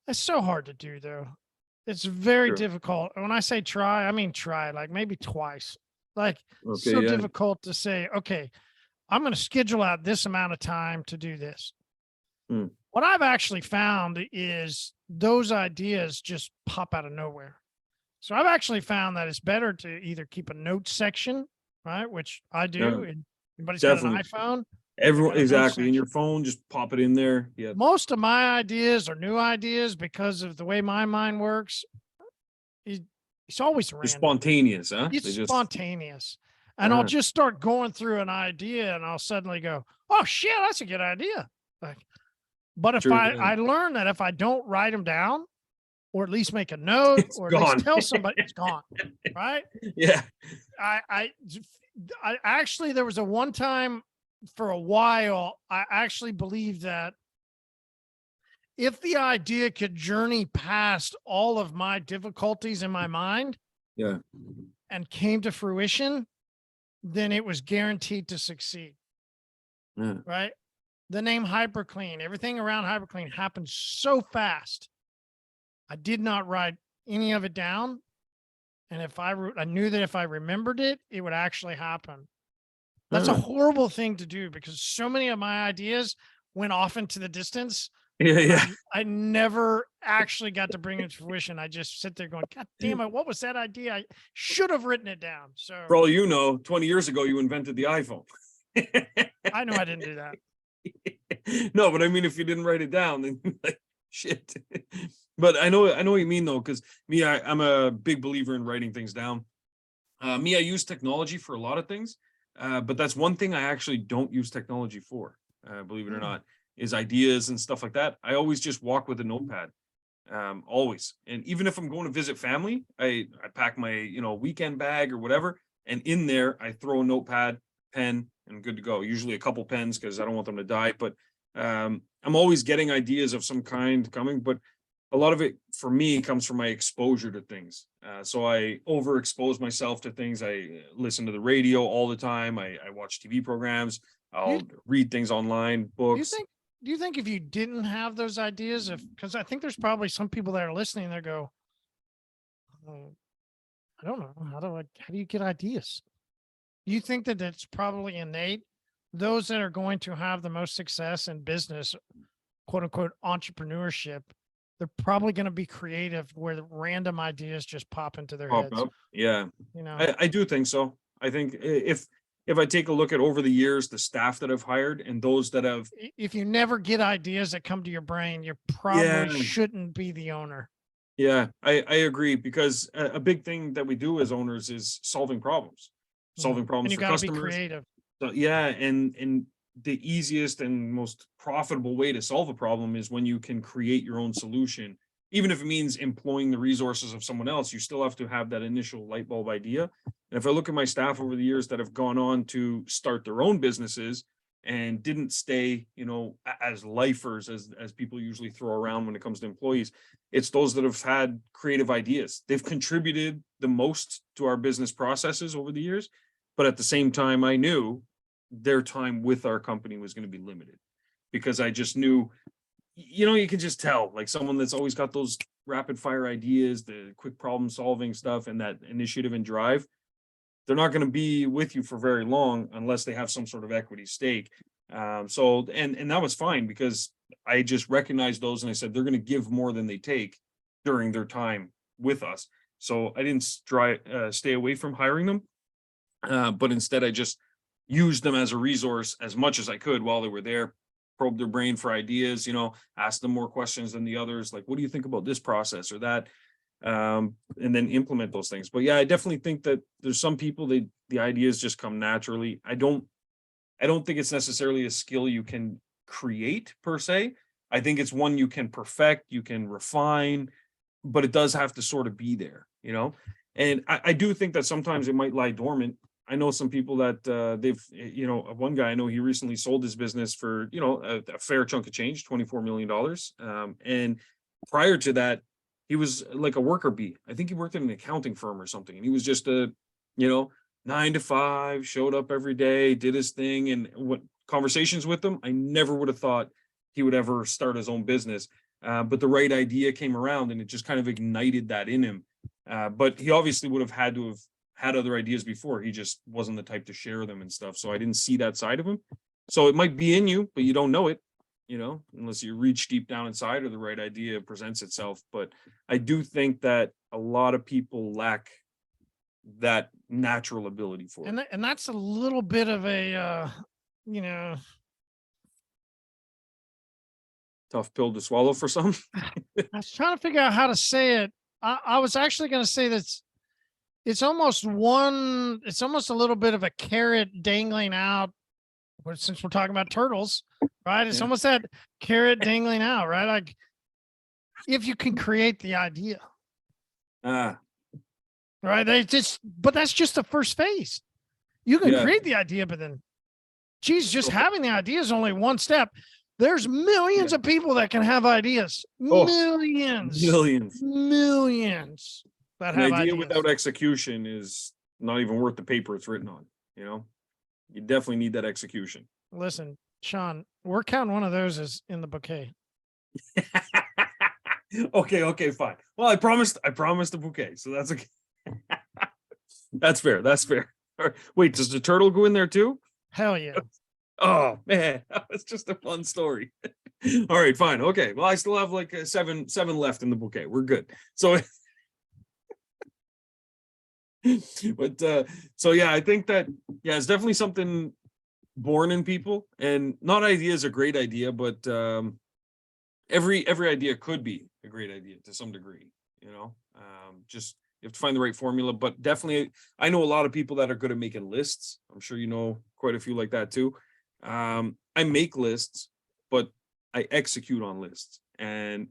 S2: it's so hard to do though. It's very difficult. When I say try, I mean try, like maybe twice. Like difficult to say, okay, I'm going to schedule out this amount of time to do this. What I've actually found is those ideas just pop out of nowhere. So I've actually found that it's better to either keep a note section, right? Which I do. And anybody's got an iPhone.
S1: Everyone, exactly. In your phone, just pop it in there. Yeah.
S2: Most of my ideas are new ideas because of the way my mind works. It's always random.
S1: It's spontaneous, huh?
S2: It's spontaneous. And I'll just start going through an idea and I'll suddenly go, oh shit, that's a good idea. But if I learn that if I don't write them down, or at least make a note, or at least tell somebody, it's gone. Right?
S1: Yeah.
S2: I actually, there was a one time for a while, I actually believed that if the idea could journey past all of my difficulties in my mind and came to fruition, then it was guaranteed to succeed. Right? The name hyperClean, everything around hyperClean happened so fast. I did not write any of it down. And if I knew that if I remembered it, it would actually happen. That's a horrible thing to do because so many of my ideas went off into the distance. I never actually got to bring it to fruition. I just sit there going, God damn it, what was that idea? I should have written it down. So
S1: for all you know, 20 years ago, you invented the iPhone.
S2: I know I didn't do that.
S1: No, but I mean, if you didn't write it down, then like shit. But I know what you mean though, because me, I'm a big believer in writing things down. I use technology for a lot of things, but that's one thing I actually don't use technology for, believe it or
S2: Hmm.
S1: not, is ideas and stuff like that. I always just walk with a notepad, always. And even if I'm going to visit family, I pack my, weekend bag or whatever, and in there I throw a notepad, pen, and good to go. Usually a couple pens because I don't want them to die, but I'm always getting ideas of some kind coming, but a lot of it for me comes from my exposure to things. So I overexpose myself to things. I listen to the radio all the time. I watch TV programs.
S2: Do you,
S1: I'll read things online,
S2: do you
S1: books.
S2: think? Do you think if you didn't have those ideas, if because I think there's probably some people that are listening that go, "Oh, I don't know, how do you get ideas? You think that it's probably innate? Those that are going to have the most success in business, quote unquote, entrepreneurship, they're probably going to be creative where the random ideas just pop into their
S1: Pop
S2: heads.
S1: up. Yeah,
S2: You know,
S1: I do think so. I think if I take a look at over the years, the staff that I've hired and those that have,
S2: if you never get ideas that come to your brain, you
S1: yeah,
S2: probably shouldn't be the owner.
S1: yeah, I agree because a big thing that we do as owners is solving
S2: And
S1: problems
S2: you
S1: for
S2: got to be
S1: customers.
S2: creative.
S1: So, yeah, and the easiest and most profitable way to solve a problem is when you can create your own solution. Even if it means employing the resources of someone else, you still have to have that initial light bulb idea. And if I look at my staff over the years that have gone on to start their own businesses and didn't stay, as lifers as people usually throw around when it comes to employees, it's those that have had creative ideas. They've contributed the most to our business processes over the years, but at the same time, I knew their time with our company was going to be limited because I just knew, you can just tell like someone that's always got those rapid fire ideas, the quick problem solving stuff, and that initiative and drive. They're not going to be with you for very long unless they have some sort of equity stake. So, and that was fine because I just recognized those and I said they're going to give more than they take during their time with us. So I didn't stay away from hiring them, but instead I just used them as a resource as much as I could while they were there, probe their brain for ideas, ask them more questions than the others, like, what do you think about this process or that? And then implement those things. But yeah, I definitely think that there's some people, the ideas just come naturally. I don't think it's necessarily a skill you can create per se. I think it's one you can perfect, you can refine, but it does have to sort of be there. And I do think that sometimes it might lie dormant. I know some people that one guy I know, he recently sold his business for, a fair chunk of change, $24 million. And prior to that, he was like a worker bee. I think he worked in an accounting firm or something. And he was just you know, 9 to 5, showed up every day, did his thing. And what conversations with him, I never would have thought he would ever start his own business. But the right idea came around and it just kind of ignited that in him. But he obviously would have had to have had other ideas before. He just wasn't the type to share them and stuff. So I didn't see that side of him. So it might be in you, but you don't know it, unless you reach deep down inside or the right idea presents itself. But I do think that a lot of people lack that natural ability for it.
S2: And that's a little bit of a, you know,
S1: Tough pill to swallow for some.
S2: I was trying to figure out how to say it. I was actually going to say that it's almost a little bit of a carrot dangling out. Since we're talking about turtles, right? It's
S1: Yeah.
S2: almost that carrot dangling out, right? Like if you can create the idea,
S1: Ah,
S2: right? But that's just the first phase. You can
S1: yeah.
S2: create the idea, but then, geez, just having the idea is only one step. There's millions of people that can have ideas.
S1: Oh,
S2: Millions that
S1: An
S2: have
S1: idea
S2: ideas.
S1: without execution is not even worth the paper it's written on. You definitely need that execution.
S2: Listen, Shawn, we're counting one of those as in the bouquet.
S1: Okay, fine. Well, I promised a bouquet, so that's okay. That's fair. All right. Wait, does the turtle go in there too?
S2: Hell yeah.
S1: Oh man, that was just a fun story. All right, fine. Okay. Well, I still have like seven left in the bouquet. We're good. So but so yeah, I think that it's definitely something born in people, and not idea is a great idea, but every idea could be a great idea to some degree, just you have to find the right formula, but definitely I know a lot of people that are good at making lists. I'm sure you know quite a few like that too. I make lists, but I execute on lists, and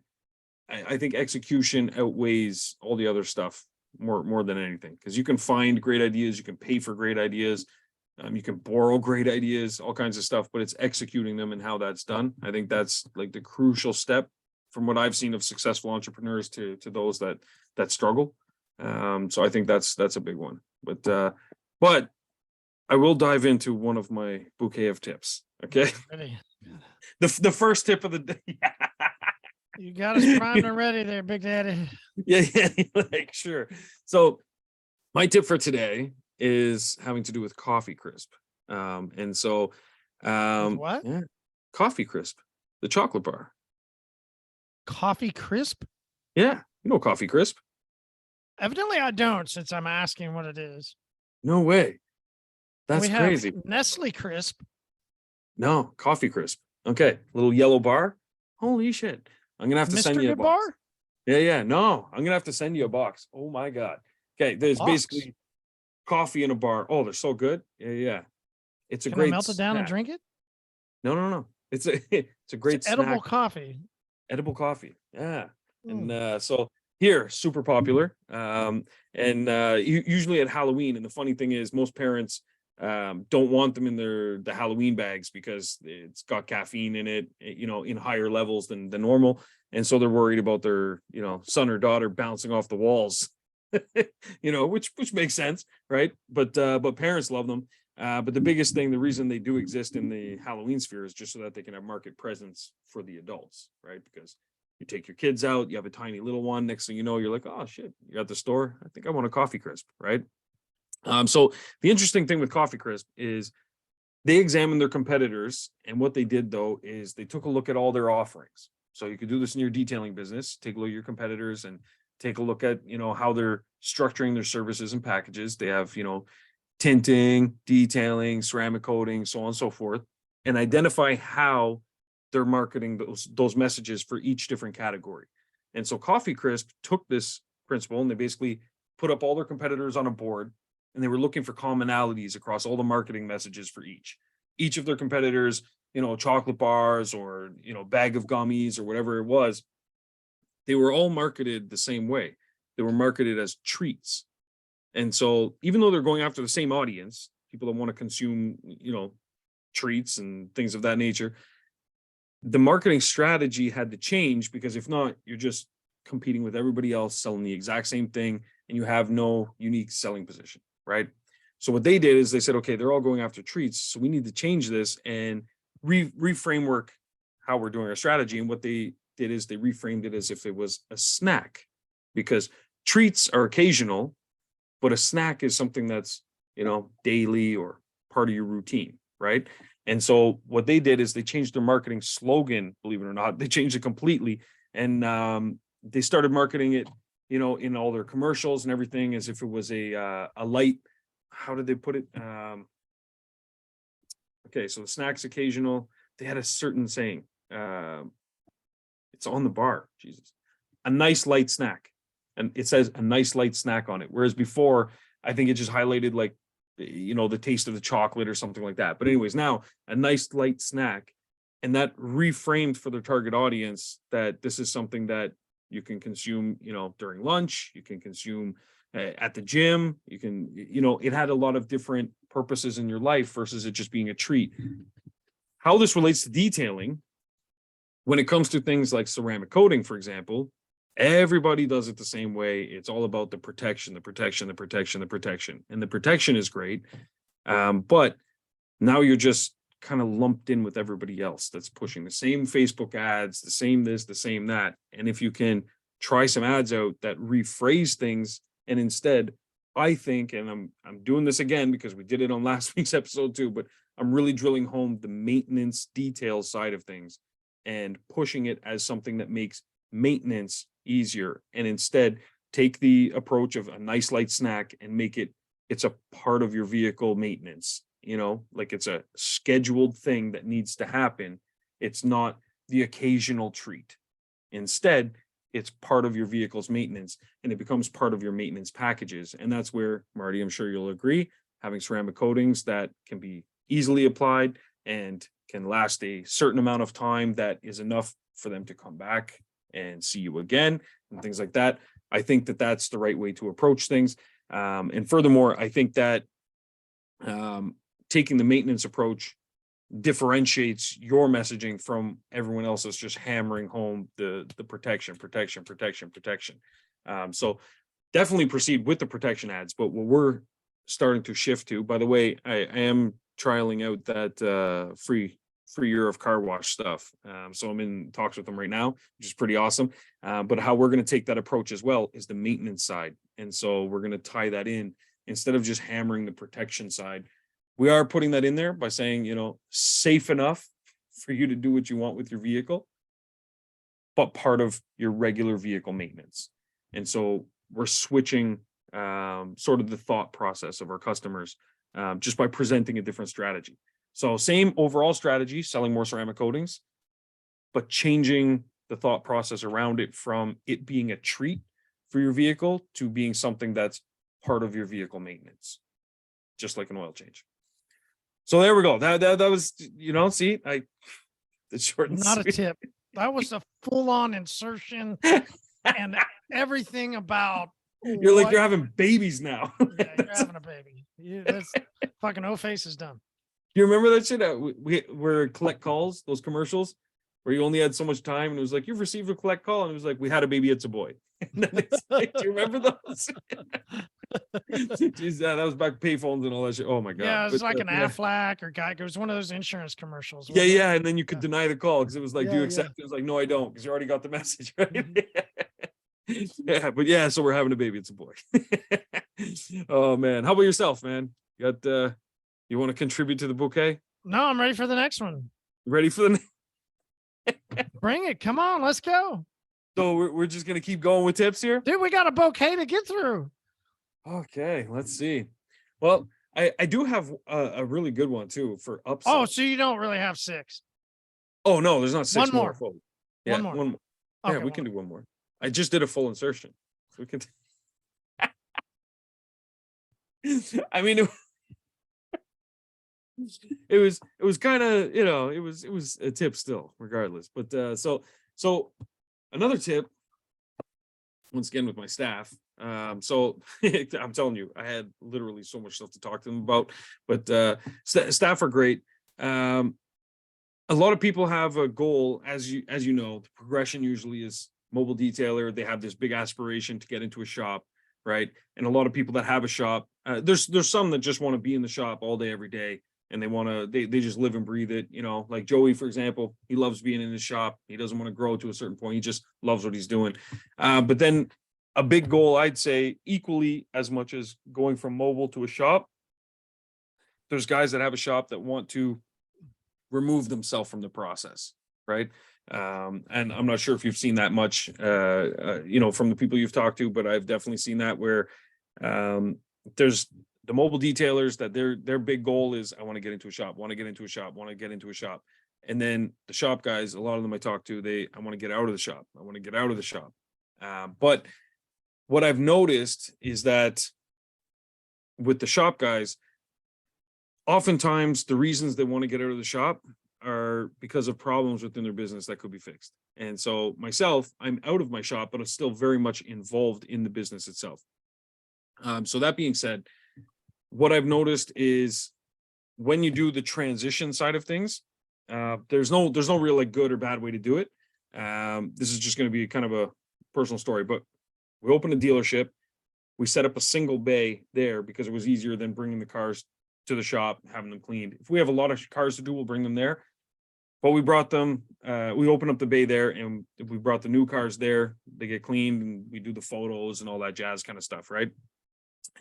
S1: I think execution outweighs all the other stuff more than anything, because you can find great ideas, you can pay for great ideas, you can borrow great ideas, all kinds of stuff, but it's executing them and how that's done. I think that's like the crucial step from what I've seen of successful entrepreneurs to those that struggle. So I think that's a big one. But I will dive into one of my bouquet of tips. Okay.
S2: Ready.
S1: The first tip of the day.
S2: You got us primed and ready there, Big Daddy.
S1: Yeah, like sure. So my tip for today is having to do with coffee crisp. And so
S2: What?
S1: yeah, coffee crisp, the chocolate bar.
S2: Coffee crisp?
S1: Yeah, you know coffee crisp.
S2: Evidently, I don't, since I'm asking what it is.
S1: No way. That's
S2: we have
S1: crazy.
S2: Nestle Crisp.
S1: No, coffee crisp. Okay, little yellow bar. Holy shit. I'm gonna have to send
S2: Mr.
S1: you a
S2: Good
S1: box.
S2: Bar?
S1: Yeah. No, I'm gonna have to send you a box. Oh my god. Okay, there's
S2: Box?
S1: basically coffee in a bar. Oh, they're so good. Yeah. It's a
S2: Can I
S1: great
S2: melt it down and
S1: snack.
S2: drink it?
S1: No. It's a great
S2: It's edible
S1: snack.
S2: coffee.
S1: Edible coffee. Yeah.
S2: Mm.
S1: And so here, super popular. And usually at Halloween. And the funny thing is, most parents don't want them in the Halloween bags because it's got caffeine in it, in higher levels than normal. And so they're worried about their, son or daughter bouncing off the walls, which makes sense, right? But parents love them. But the biggest thing, the reason they do exist in the Halloween sphere is just so that they can have market presence for the adults, right? Because you take your kids out, you have a tiny little one. Next thing you know, you're like, oh shit, you're at the store. I think I want a coffee crisp, right? So the interesting thing with coffee crisp is they examined their competitors, and what they did though is they took a look at all their offerings. So you could do this in your detailing business, take a look at your competitors and take a look at, how they're structuring their services and packages. They have, tinting, detailing, ceramic coating, so on and so forth, and identify how they're marketing those messages for each different category. And so Coffee Crisp took this principle and they basically put up all their competitors on a board, and they were looking for commonalities across all the marketing messages for each of their competitors, chocolate bars or, bag of gummies or whatever it was. They were all marketed the same way. They were marketed as treats. And so even though they're going after the same audience, people that want to consume, treats and things of that nature, the marketing strategy had to change, because if not, you're just competing with everybody else selling the exact same thing and you have no unique selling position, right? So what they did is they said, okay, they're all going after treats, so we need to change this and reframework how we're doing our strategy. And what they did is they reframed it as if it was a snack, because treats are occasional, but a snack is something that's, daily or part of your routine, right? And so what they did is they changed their marketing slogan, believe it or not. They changed it completely. And they started marketing it, in all their commercials and everything as if it was a light, how did they put it? Okay, so the snack's occasional. They had a certain saying. It's on the bar, Jesus. A nice light snack. And it says a nice light snack on it. Whereas before, I think it just highlighted like, the taste of the chocolate or something like that. But anyways, now a nice light snack, and that reframed for their target audience that this is something that you can consume, during lunch, you can consume at the gym, you can, it had a lot of different purposes in your life versus it just being a treat. How this relates to detailing, when it comes to things like ceramic coating, for example, everybody does it the same way. It's all about the protection. And the protection is great. But now you're just kind of lumped in with everybody else that's pushing the same Facebook ads, the same this, the same that. And if you can try some ads out that rephrase things, and instead, I think, and I'm doing this again because we did it on last week's episode too, but I'm really drilling home the maintenance detail side of things and pushing it as something that makes maintenance easier, and instead take the approach of a nice light snack and make it's a part of your vehicle maintenance, like it's a scheduled thing that needs to happen. It's not the occasional treat. Instead, it's part of your vehicle's maintenance, and it becomes part of your maintenance packages. And that's where, Marty, I'm sure you'll agree, having ceramic coatings that can be easily applied and can last a certain amount of time that is enough for them to come back and see you again and things like that. I think that that's the right way to approach things. And furthermore, I think that taking the maintenance approach differentiates your messaging from everyone else that's just hammering home the protection. So definitely proceed with the protection ads. But what we're starting to shift to, by the way, I am trialing out that free year of car wash stuff. So I'm in talks with them right now, which is pretty awesome. But how we're going to take that approach as well is the maintenance side. And so we're going to tie that in instead of just hammering the protection side. We are putting that in there by saying, you know, safe enough for you to do what you want with your vehicle, but part of your regular vehicle maintenance. And so we're switching sort of the thought process of our customers just by presenting a different strategy. So same overall strategy, selling more ceramic coatings, but changing the thought process around it from it being a treat for your vehicle to being something that's part of your vehicle maintenance, just like an oil change. So there we go. That was, you know, see, it's short and
S2: Not a
S1: sweet.
S2: tip. That was a full-on insertion and everything about.
S1: You're like, you're having babies now.
S2: Yeah, you're having a baby. That's fucking O-Face is done.
S1: You remember that shit? We were collect calls, those commercials where you only had so much time, and it was like, you've received a collect call, and it was like, we had a baby, it's a boy. And then it's like, do you remember those? Jeez, that was back payphones and all that shit. Oh my god.
S2: Yeah, it's
S1: But,
S2: like an Aflac or Geico. It was one of those insurance commercials.
S1: Yeah,
S2: wasn't it?
S1: yeah, and then you could deny the call because it was like, do you
S2: Yeah,
S1: accept it? It was like, no, I don't, because you already got the message, right? Yeah, but yeah, so we're having a baby, it's a boy. Oh man, how about yourself, man? You got you want to contribute to the bouquet?
S2: No, I'm ready for the next one.
S1: Ready for the
S2: Bring it. Come on, let's go.
S1: So we're just gonna keep going with tips here?
S2: Dude, we got a bouquet to get through.
S1: Okay, let's see. Well, I do have a really good one too for upsell.
S2: Oh, so you don't really have 6.
S1: Oh no, there's not 6
S2: One
S1: more.
S2: more.
S1: Full. Yeah,
S2: One more.
S1: one more. Yeah,
S2: Okay,
S1: we can do one more. I just did a full insertion. So we can I mean, it was kind of, you know, it was a tip still, regardless. But so another tip, once again with my staff. So I'm telling you, I had literally so much stuff to talk to them about. But staff are great. A lot of people have a goal, as you know, the progression usually is mobile detailer. They have this big aspiration to get into a shop, right? And a lot of people that have a shop, there's some that just want to be in the shop all day, every day, and they just live and breathe it. You know, like Joey, for example, he loves being in the shop. He doesn't want to grow to a certain point. He just loves what he's doing. But then a big goal, I'd say, equally as much as going from mobile to a shop, there's guys that have a shop that want to remove themselves from the process, right? And I'm not sure if you've seen that much, you know, from the people you've talked to, but I've definitely seen that where there's the mobile detailers that their big goal is, I want to get into a shop, want to get into a shop, want to get into a shop. And then the shop guys, a lot of them I talk to, I want to get out of the shop. I want to get out of the shop. But what I've noticed is that with the shop guys, oftentimes the reasons they want to get out of the shop are because of problems within their business that could be fixed. And so myself, I'm out of my shop, but I'm still very much involved in the business itself. So that being said, what I've noticed is when you do the transition side of things, there's no real like good or bad way to do it. This is just going to be kind of a personal story, but we opened a dealership. We set up a single bay there because it was easier than bringing the cars to the shop, having them cleaned. If we have a lot of cars to do, we'll bring them there. But we brought them, we opened up the bay there, and we brought the new cars there. They get cleaned, and we do the photos and all that jazz kind of stuff, right?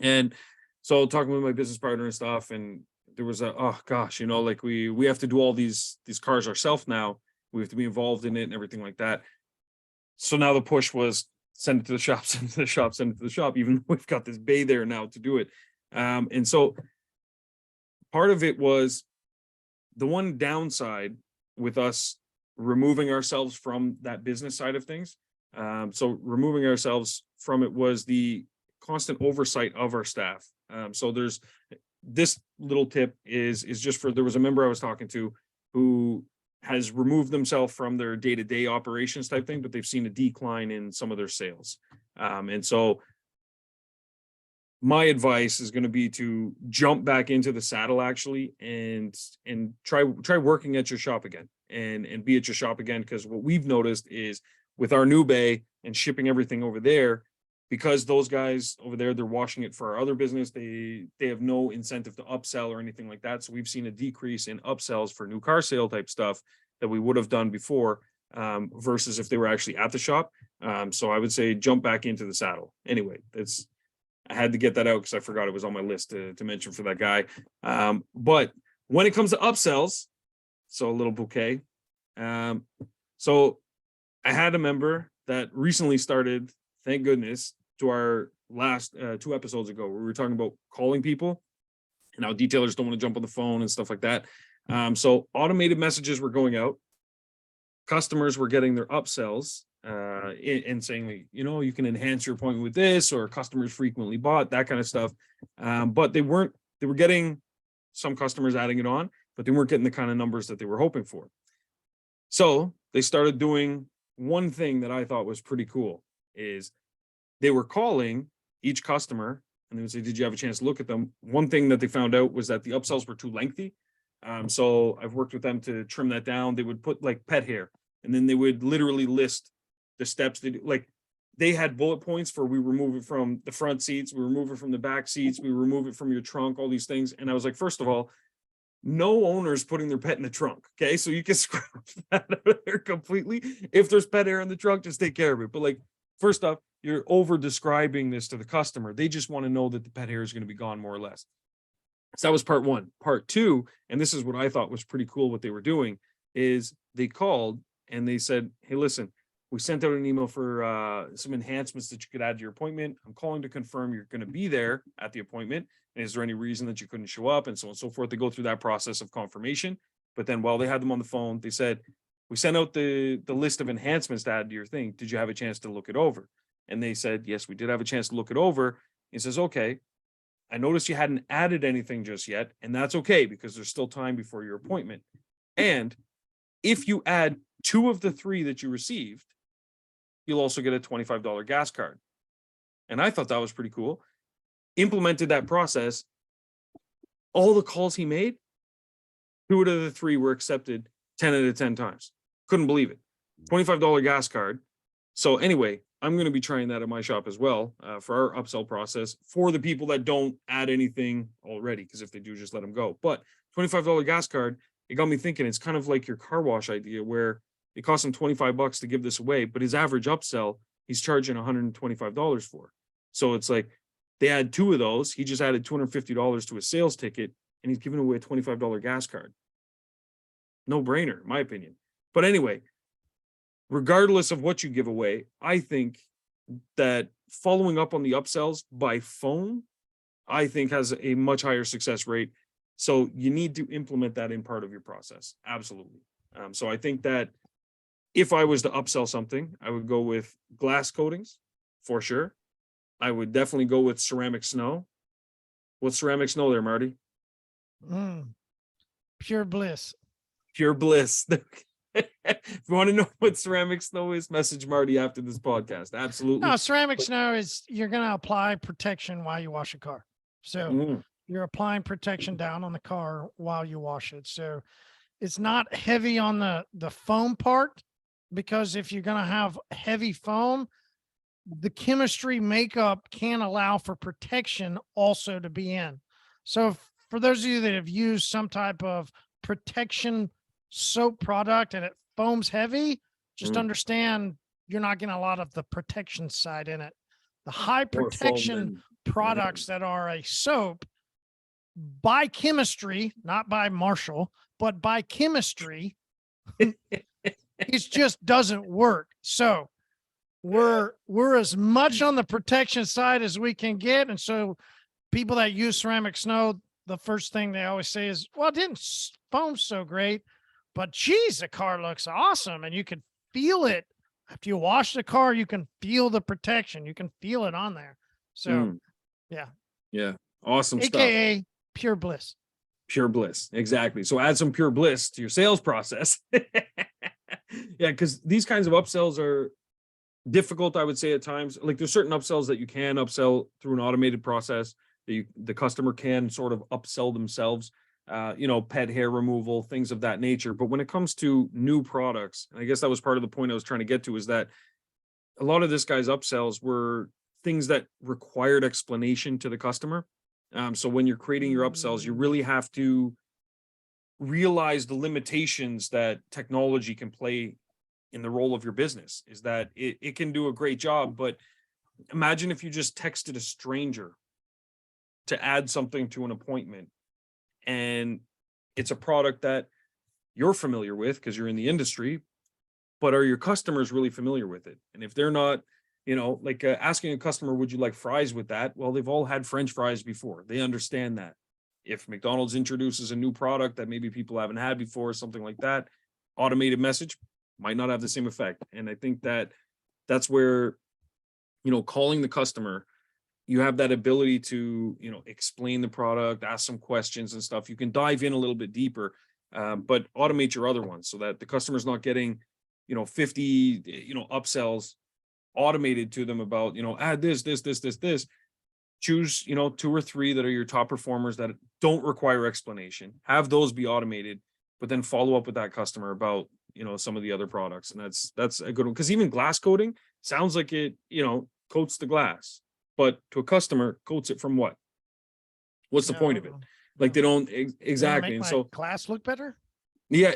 S1: And so talking with my business partner and stuff, and there was oh gosh, you know, like we have to do all these cars ourselves now. We have to be involved in it and everything like that. So now the push was send it to the shop, send it to the shop, send it to the shop, even though we've got this bay there now to do it. And so part of it was the one downside with us removing ourselves from that business side of things So removing ourselves from it was the constant oversight of our staff. So there's this little tip is just for, there was a member I was talking to who has removed themselves from their day-to-day operations type thing, but they've seen a decline in some of their sales. And so my advice is going to be to jump back into the saddle actually and try working at your shop again and be at your shop again. Because what we've noticed is with our new bay and shipping everything over there, because those guys over there, they're washing it for our other business, they have no incentive to upsell or anything like that. So we've seen a decrease in upsells for new car sale type stuff that we would have done before, versus if they were actually at the shop. So I would say jump back into the saddle. Anyway, I had to get that out because I forgot it was on my list to mention for that guy. But when it comes to upsells, so a little bouquet. So I had a member that recently started, thank goodness, to our last 2 episodes ago, where we were talking about calling people and how detailers don't want to jump on the phone and stuff like that. So automated messages were going out. Customers were getting their upsells and saying, like, you can enhance your appointment with this, or customers frequently bought, that kind of stuff. But they were getting some customers adding it on, but they weren't getting the kind of numbers that they were hoping for. So they started doing one thing that I thought was pretty cool, is they were calling each customer and they would say, did you have a chance to look at them? One thing that they found out was that the upsells were too lengthy. So I've worked with them to trim that down. They would put like pet hair, and then they would literally list the steps they had bullet points for, we remove it from the front seats, we remove it from the back seats, we remove it from your trunk, all these things. And I was like, first of all, no owner's putting their pet in the trunk. Okay. So you can scrap that out of there completely. If there's pet hair in the trunk, just take care of it. But like, first off, you're over describing this to the customer. They just want to know that the pet hair is going to be gone, more or less. So that was part one. Part two, and this is what I thought was pretty cool, what they were doing, is they called and they said, hey, listen, we sent out an email for some enhancements that you could add to your appointment. I'm calling to confirm you're going to be there at the appointment. And is there any reason that you couldn't show up? And so on and so forth. They go through that process of confirmation. But then while they had them on the phone, they said, we sent out the list of enhancements to add to your thing. Did you have a chance to look it over? And they said, yes, we did have a chance to look it over. He says, okay, I noticed you hadn't added anything just yet. And that's okay, because there's still time before your appointment. And if you add 2 of the 3 that you received, you'll also get a $25 gas card. And I thought that was pretty cool. Implemented that process. All the calls he made, 2 out of the 3 were accepted 10 out of 10 times. Couldn't believe it. $25 gas card. So anyway, I'm going to be trying that at my shop as well, for our upsell process, for the people that don't add anything already, because if they do, just let them go. But $25 gas card, it got me thinking, it's kind of like your car wash idea, where it costs him $25 to give this away, but his average upsell, he's charging $125 for. So it's like, they had 2 of those. He just added $250 to a sales ticket, and he's giving away a $25 gas card. No brainer, in my opinion. But anyway, regardless of what you give away, I think that following up on the upsells by phone, I think has a much higher success rate. So you need to implement that in part of your process. Absolutely. So I think that if I was to upsell something, I would go with glass coatings for sure. I would definitely go with ceramic snow. What's ceramic snow there, Marty?
S2: Pure bliss.
S1: Pure bliss. If you want to know what ceramic snow is, message Marty after this podcast. Absolutely.
S2: No, ceramic snow is, you're going to apply protection while you wash a car. So you're applying protection down on the car while you wash it. So it's not heavy on the foam part, because if you're going to have heavy foam, the chemistry makeup can allow for protection also to be in. So for those of you that have used some type of protection soap product and it foams heavy, just understand you're not getting a lot of the protection side in it. The high protection products that are a soap, by chemistry, not by Marshall, but by chemistry, it just doesn't work. So we're as much on the protection side as we can get. And so people that use ceramic snow, the first thing they always say is, well, it didn't foam so great, but geez, the car looks awesome. And you could feel it After you wash the car, you can feel the protection. You can feel it on there. So, yeah.
S1: Yeah. Awesome stuff.
S2: AKA pure bliss.
S1: Pure bliss. Exactly. So add some pure bliss to your sales process. Yeah, because these kinds of upsells are difficult, I would say, at times. Like there's certain upsells that you can upsell through an automated process that the customer can sort of upsell themselves, pet hair removal, things of that nature. But when it comes to new products, and I guess that was part of the point I was trying to get to, is that a lot of this guy's upsells were things that required explanation to the customer. So when you're creating your upsells, you really have to realize the limitations that technology can play in the role of your business. Is that it can do a great job, but imagine if you just texted a stranger to add something to an appointment, and it's a product that you're familiar with because you're in the industry, but are your customers really familiar with it? And if they're not, asking a customer, would you like fries with that? Well, they've all had French fries before. They understand that. If McDonald's introduces a new product that maybe people haven't had before, something like that, automated message might not have the same effect. And I think that's where, calling the customer, you have that ability to, explain the product, ask some questions and stuff. You can dive in a little bit deeper, but automate your other ones so that the customer's not getting, 50, upsells automated to them about, add this. Choose, 2 or 3 that are your top performers that don't require explanation. Have those be automated, but then follow up with that customer about, some of the other products. And that's a good one. Because even glass coating sounds like it, coats the glass, but to a customer, coats it from what? What's the point of it? Like they don't exactly. And so
S2: glass look better.
S1: Yeah,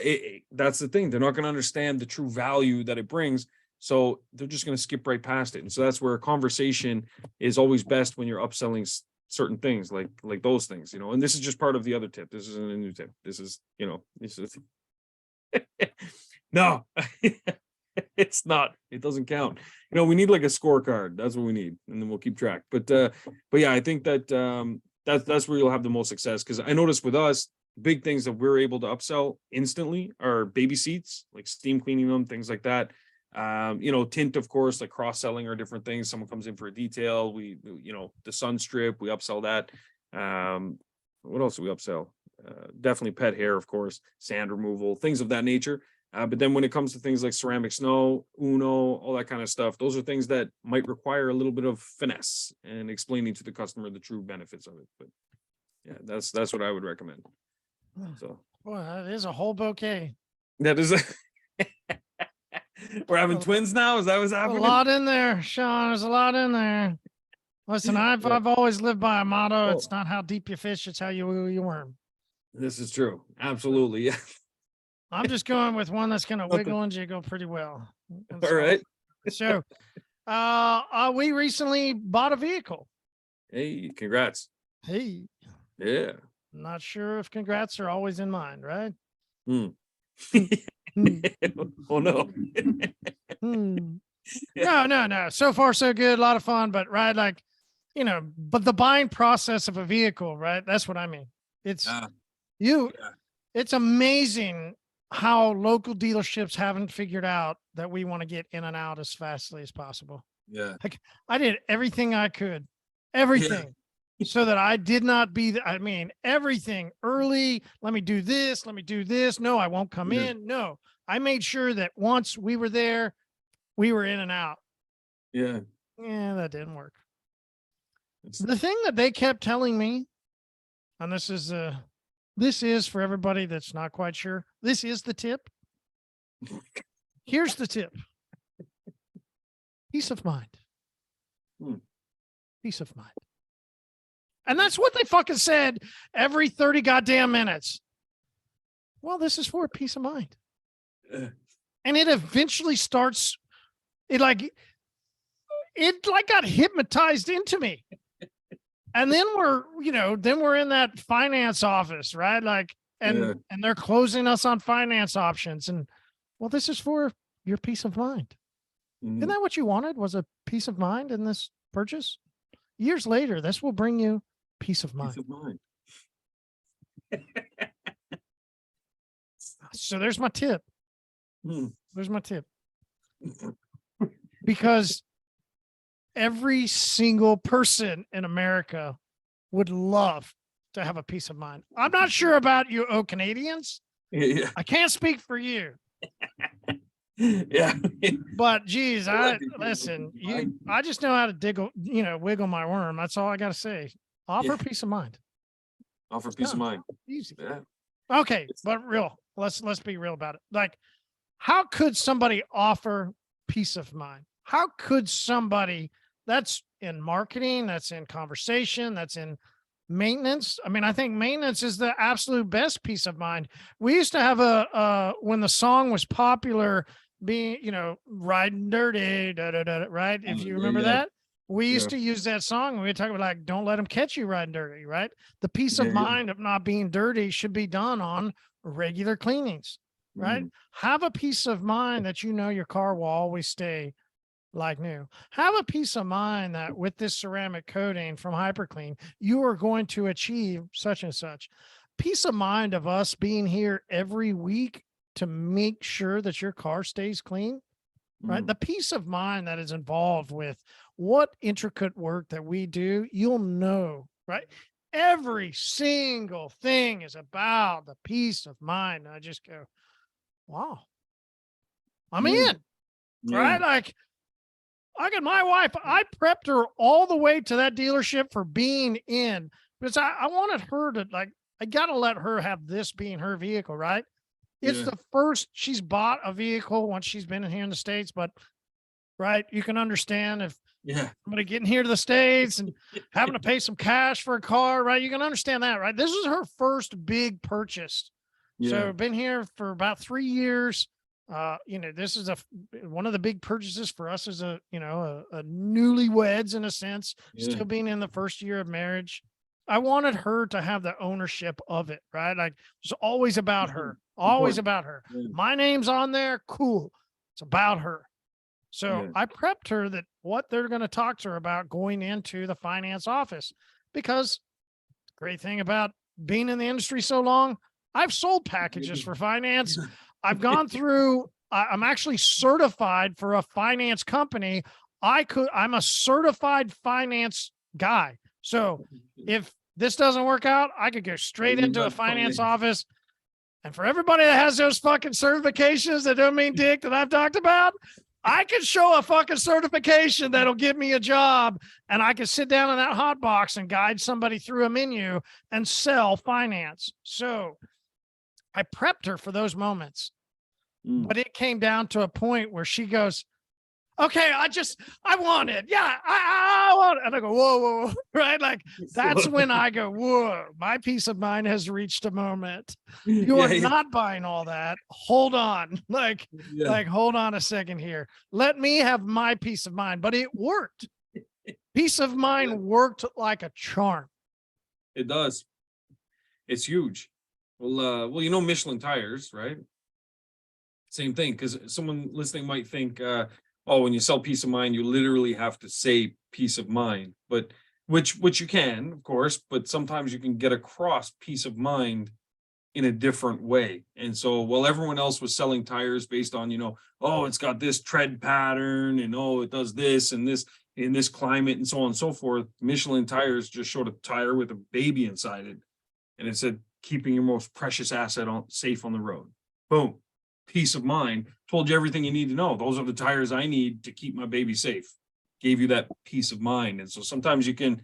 S1: that's the thing. They're not going to understand the true value that it brings. So they're just going to skip right past it. And so that's where a conversation is always best when you're upselling certain things like those things, and this is just part of the other tip. This isn't a new tip. This is, this is no, it's not. It doesn't count. We need like a scorecard. That's what we need. And then we'll keep track. But yeah, I think that that's where you'll have the most success. Because I noticed with us, big things that we're able to upsell instantly are baby seats, like steam cleaning them, things like that. Tint, of course, like cross-selling or different things. Someone comes in for a detail. The sun strip, we upsell that. What else do we upsell? Definitely pet hair, of course, sand removal, things of that nature. But then when it comes to things like ceramic snow, Uno, all that kind of stuff, those are things that might require a little bit of finesse and explaining to the customer the true benefits of it. But yeah, that's what I would recommend. So,
S2: well, that is a whole bouquet.
S1: That is we're having twins now. Is that what's happening?
S2: A lot in there, Shawn. There's a lot in there. Listen, I've always lived by a motto. It's not how deep you fish, it's how you worm.
S1: This is true. Absolutely. Yeah.
S2: I'm just going with one that's going to wiggle and jiggle pretty well.
S1: All right.
S2: So, we recently bought a vehicle.
S1: Hey, congrats.
S2: Hey.
S1: Yeah.
S2: Not sure if congrats are always in mind, right?
S1: Oh no.
S2: No. So far, so good. A lot of fun, but right, like, but the buying process of a vehicle, right? That's what I mean. It's it's amazing how local dealerships haven't figured out that we want to get in and out as fastly as possible.
S1: Yeah.
S2: Like I did everything I could, so that I did not be, everything early. Let me do this. No, I won't come in. No, I made sure that once we were there, we were in and out.
S1: Yeah.
S2: Yeah, that didn't work. The thing that they kept telling me, and this is for everybody that's not quite sure. This is the tip. Here's the tip. Peace of mind. Peace of mind. And that's what they fucking said every 30 goddamn minutes. Well, this is for peace of mind. And it eventually starts, it got hypnotized into me. And then we're in that finance office, right? Like, and they're closing us on finance options. And well, this is for your peace of mind. Isn't that what you wanted? Was a peace of mind in this purchase? Years later, this will bring you peace of mind. So there's my tip. There's my tip. because every single person in America would love to have a peace of mind. I'm not sure about you, Canadians.
S1: Yeah.
S2: I can't speak for you.
S1: Yeah.
S2: But geez, I just know how to wiggle my worm. That's all I got to say. Offer peace of mind.
S1: Offer peace of mind.
S2: Easy.
S1: Yeah.
S2: Okay, but let's be real about it. Like, how could somebody offer peace of mind? How could somebody that's in marketing, that's in conversation, that's in maintenance? I mean, I think maintenance is the absolute best peace of mind. We used to have when the song was popular, being, riding dirty, right? If you remember that, we used to use that song. We would talk about, like, don't let them catch you riding dirty, right? The peace of mind of not being dirty should be done on regular cleanings, right? Have a peace of mind that your car will always stay like new. Have a peace of mind that with this ceramic coating from hyperClean, you are going to achieve such and such. Peace of mind of us being here every week to make sure that your car stays clean, right? The peace of mind that is involved with what intricate work that we do, you'll know, right? Every single thing is about the peace of mind. And I just go, wow, I'm in, right? Like, I got my wife, I prepped her all the way to that dealership for being in, because I wanted her to, like, I got to let her have this being her vehicle, right? It's the first she's bought a vehicle once she's been in here in the States, but right, you can understand if somebody getting here to the States and having to pay some cash for a car, right? You can understand that, right? This is her first big purchase. So been here for about 3 years. This is one of the big purchases for us as a newlyweds, in a sense, still being in the first year of marriage. I wanted her to have the ownership of it, right? Like, it's always about her, always about her. My name's on there. Cool. It's about her. So I prepped her that what they're going to talk to her about going into the finance office, because the great thing about being in the industry so long, I've sold packages for finance. I've gone through, I'm actually certified for a finance company. I'm a certified finance guy. So if this doesn't work out, I could go straight into a finance office. And for everybody that has those fucking certifications that don't mean dick that I've talked about, I can show a fucking certification that'll give me a job, and I can sit down in that hot box and guide somebody through a menu and sell finance. So I prepped her for those moments, but it came down to a point where she goes, okay, I want it. Yeah, I want it. And I go, whoa, right? Like, that's when I go, whoa, my peace of mind has reached a moment. You are not buying all that. Hold on. Like, hold on a second here. Let me have my peace of mind. But it worked. Peace of mind worked like a charm.
S1: It does. It's huge. Well, Michelin tires, right? Same thing, because someone listening might think, when you sell peace of mind, you literally have to say peace of mind, but which you can, of course, but sometimes you can get across peace of mind in a different way. And so while everyone else was selling tires based on, it's got this tread pattern and it does this and this in this climate and so on and so forth, Michelin tires just showed a tire with a baby inside it. And it said, keeping your most precious asset safe on the road. Boom. Peace of mind. Told you everything you need to know. Those are the tires I need to keep my baby safe. Gave you that peace of mind. And so sometimes you can,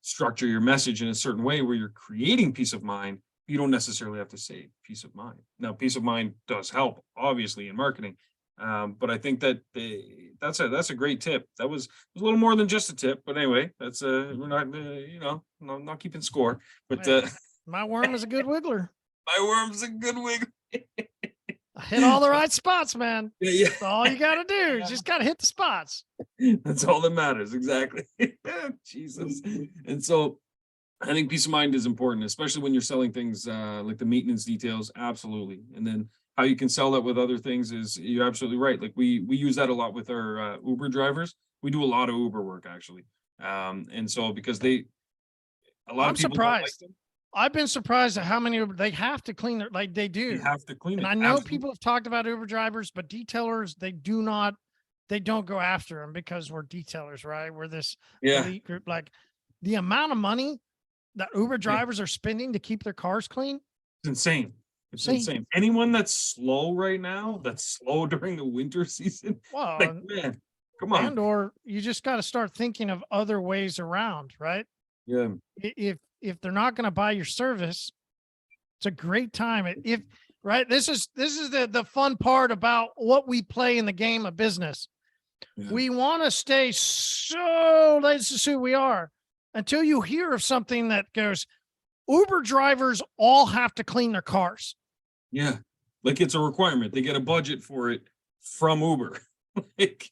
S1: structure your message in a certain way where you're creating peace of mind. You don't necessarily have to say peace of mind. Now, peace of mind does help, obviously, in marketing. But I think that that's a great tip. That was a little more than just a tip. But anyway, that's we're not, not keeping score. But
S2: my worm is a good wiggler.
S1: My worm's a good wiggler.
S2: I hit all the right spots, man. That's all you got to do. You just got to hit the spots.
S1: That's all that matters. Exactly. Jesus. And so I think peace of mind is important, especially when you're selling things like the maintenance details. Absolutely. And then how you can sell that with other things is, you're absolutely right. Like we use that a lot with our Uber drivers. We do a lot of Uber work, actually. And so because a lot of people
S2: surprised. Like, I've been surprised at how many they have to clean their, like they do.
S1: They have to clean it.
S2: And I know people have talked about Uber drivers, but detailers, they do not they don't go after them because we're detailers, right? We're this
S1: Yeah.
S2: elite group. Like the amount of money that Uber drivers are spending to keep their cars clean.
S1: It's insane. It's
S2: See?
S1: insane. Anyone that's slow right now, that's slow during the winter season,
S2: Well,
S1: like, man, come on.
S2: and or you just got to start thinking of other ways around, right?
S1: Yeah.
S2: If they're not going to buy your service, it's a great time. If right, this is the fun part about what we play in the game of business.
S1: Yeah.
S2: We want to stay so this is who we are until you hear of something that goes, Uber drivers all have to clean their cars.
S1: Yeah. Like it's a requirement. They get a budget for it from Uber. Like,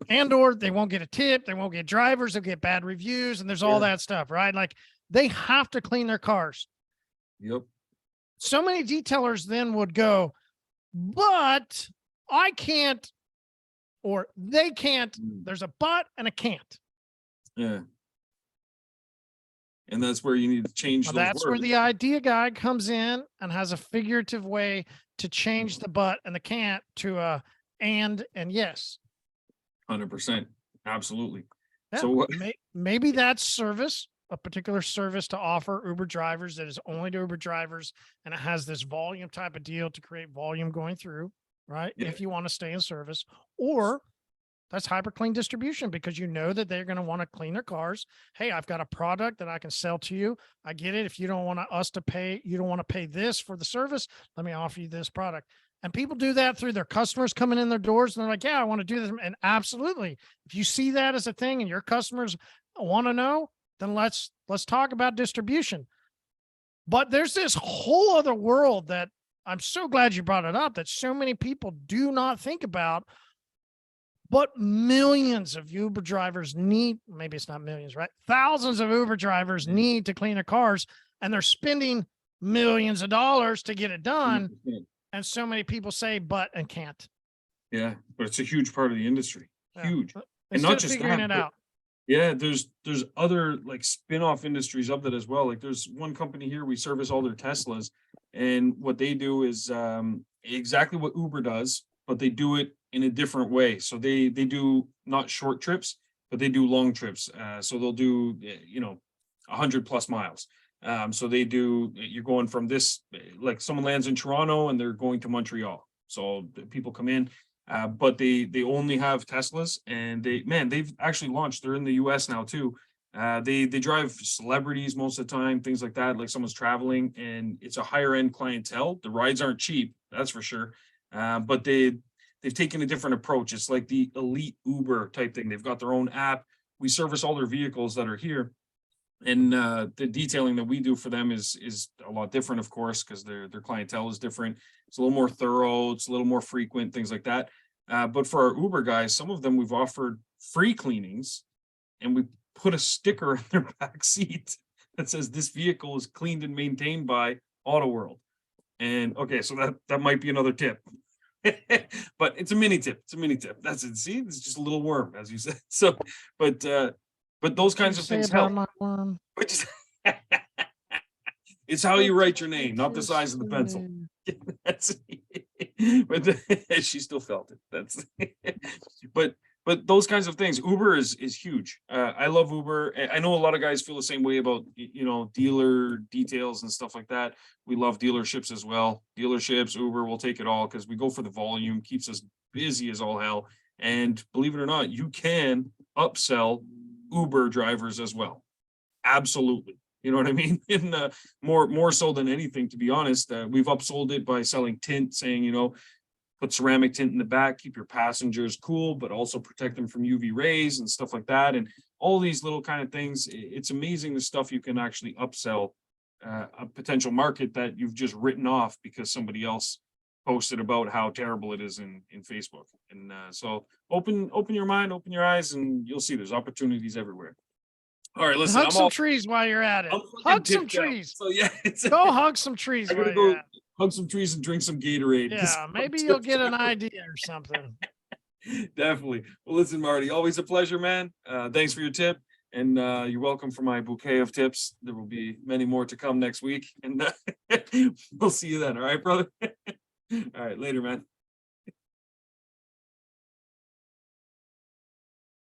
S2: and or they won't get a tip, they won't get drivers, they'll get bad reviews, and there's all that stuff, right? Like they have to clean their cars.
S1: yep.
S2: So many detailers then would go, but I can't, or they can't. There's a but and a can't.
S1: Yeah. And that's where you need to change those
S2: That's where
S1: words.
S2: the idea guy comes in and has a figurative way to change the but and the can't to a and yes.
S1: 100%. Absolutely.
S2: Yeah,
S1: So what?
S2: Maybe that's service, a particular service to offer Uber drivers that is only to Uber drivers, and it has this volume type of deal to create volume going through, right?
S1: Yeah.
S2: If you want to stay in service, or that's hyperClean distribution because you know that they're going to want to clean their cars. Hey, I've got a product that I can sell to you. I get it. If you don't want us to pay, you don't want to pay this for the service, let me offer you this product. And people do that through their customers coming in their doors. And they're like, yeah, I want to do this. And absolutely. If you see that as a thing and your customers want to know, then let's talk about distribution. But there's this whole other world that I'm so glad you brought it up that so many people do not think about. But millions of Uber drivers need, maybe it's not millions, right? Thousands of Uber drivers need to clean their cars, and they're spending millions of dollars to get it done.
S1: 100%.
S2: And so many people say but and can't.
S1: Yeah, but it's a huge part of the industry.
S2: Yeah.
S1: Huge.
S2: Instead
S1: And not
S2: of
S1: just
S2: figuring
S1: that,
S2: it
S1: but
S2: out.
S1: yeah, there's other like spin-off industries of that as well. Like there's one company here, we service all their Teslas, and what they do is exactly what Uber does, but they do it in a different way. So they do not short trips, but they do long trips. So they'll do 100+ miles. So they do, you're going from this, like someone lands in Toronto and they're going to Montreal. So people come in, but they only have Teslas, and they've actually launched. They're in the US now too. They drive celebrities most of the time, things like that, like someone's traveling, and it's a higher end clientele. The rides aren't cheap, that's for sure. But they've taken a different approach. It's like the elite Uber type thing. They've got their own app. We service all their vehicles that are here. And the detailing that we do for them is a lot different, of course, because their clientele is different. It's a little more thorough, it's a little more frequent, things like that. But for our Uber guys, some of them we've offered free cleanings, and we put a sticker in their back seat that says this vehicle is cleaned and maintained by Auto World. And okay, so that might be another tip. But it's a mini tip. It's a mini tip. That's it. See, it's just a little worm, as you said. So, but those kinds of things help.
S2: My worm?
S1: It's how you write your name, not the size of the pencil. That's but she still felt it. That's but those kinds of things. Uber is huge. I love Uber. I know a lot of guys feel the same way about dealer details and stuff like that. We love dealerships as well. Dealerships, Uber, we'll take it all because we go for the volume, keeps us busy as all hell. And believe it or not, you can upsell Uber drivers as well. Absolutely. You know what I mean? And more so than anything, to be honest, we've upsold it by selling tint, saying, put ceramic tint in the back, keep your passengers cool, but also protect them from UV rays and stuff like that. And all these little kind of things. It's amazing the stuff you can actually upsell a potential market that you've just written off because somebody else posted about how terrible it is in Facebook. And so open your mind, open your eyes, and you'll see there's opportunities everywhere. All right, listen.
S2: Hug some trees while you're at it. Hug some trees.
S1: So yeah,
S2: go hug some trees.
S1: I'm gonna go hug some trees and drink some Gatorade.
S2: Yeah, maybe you'll get an idea or something.
S1: Definitely. Well, listen, Marty, always a pleasure, man. Thanks for your tip, and you're welcome for my bouquet of tips. There will be many more to come next week, and we'll see you then. All right, brother. All right, later, man.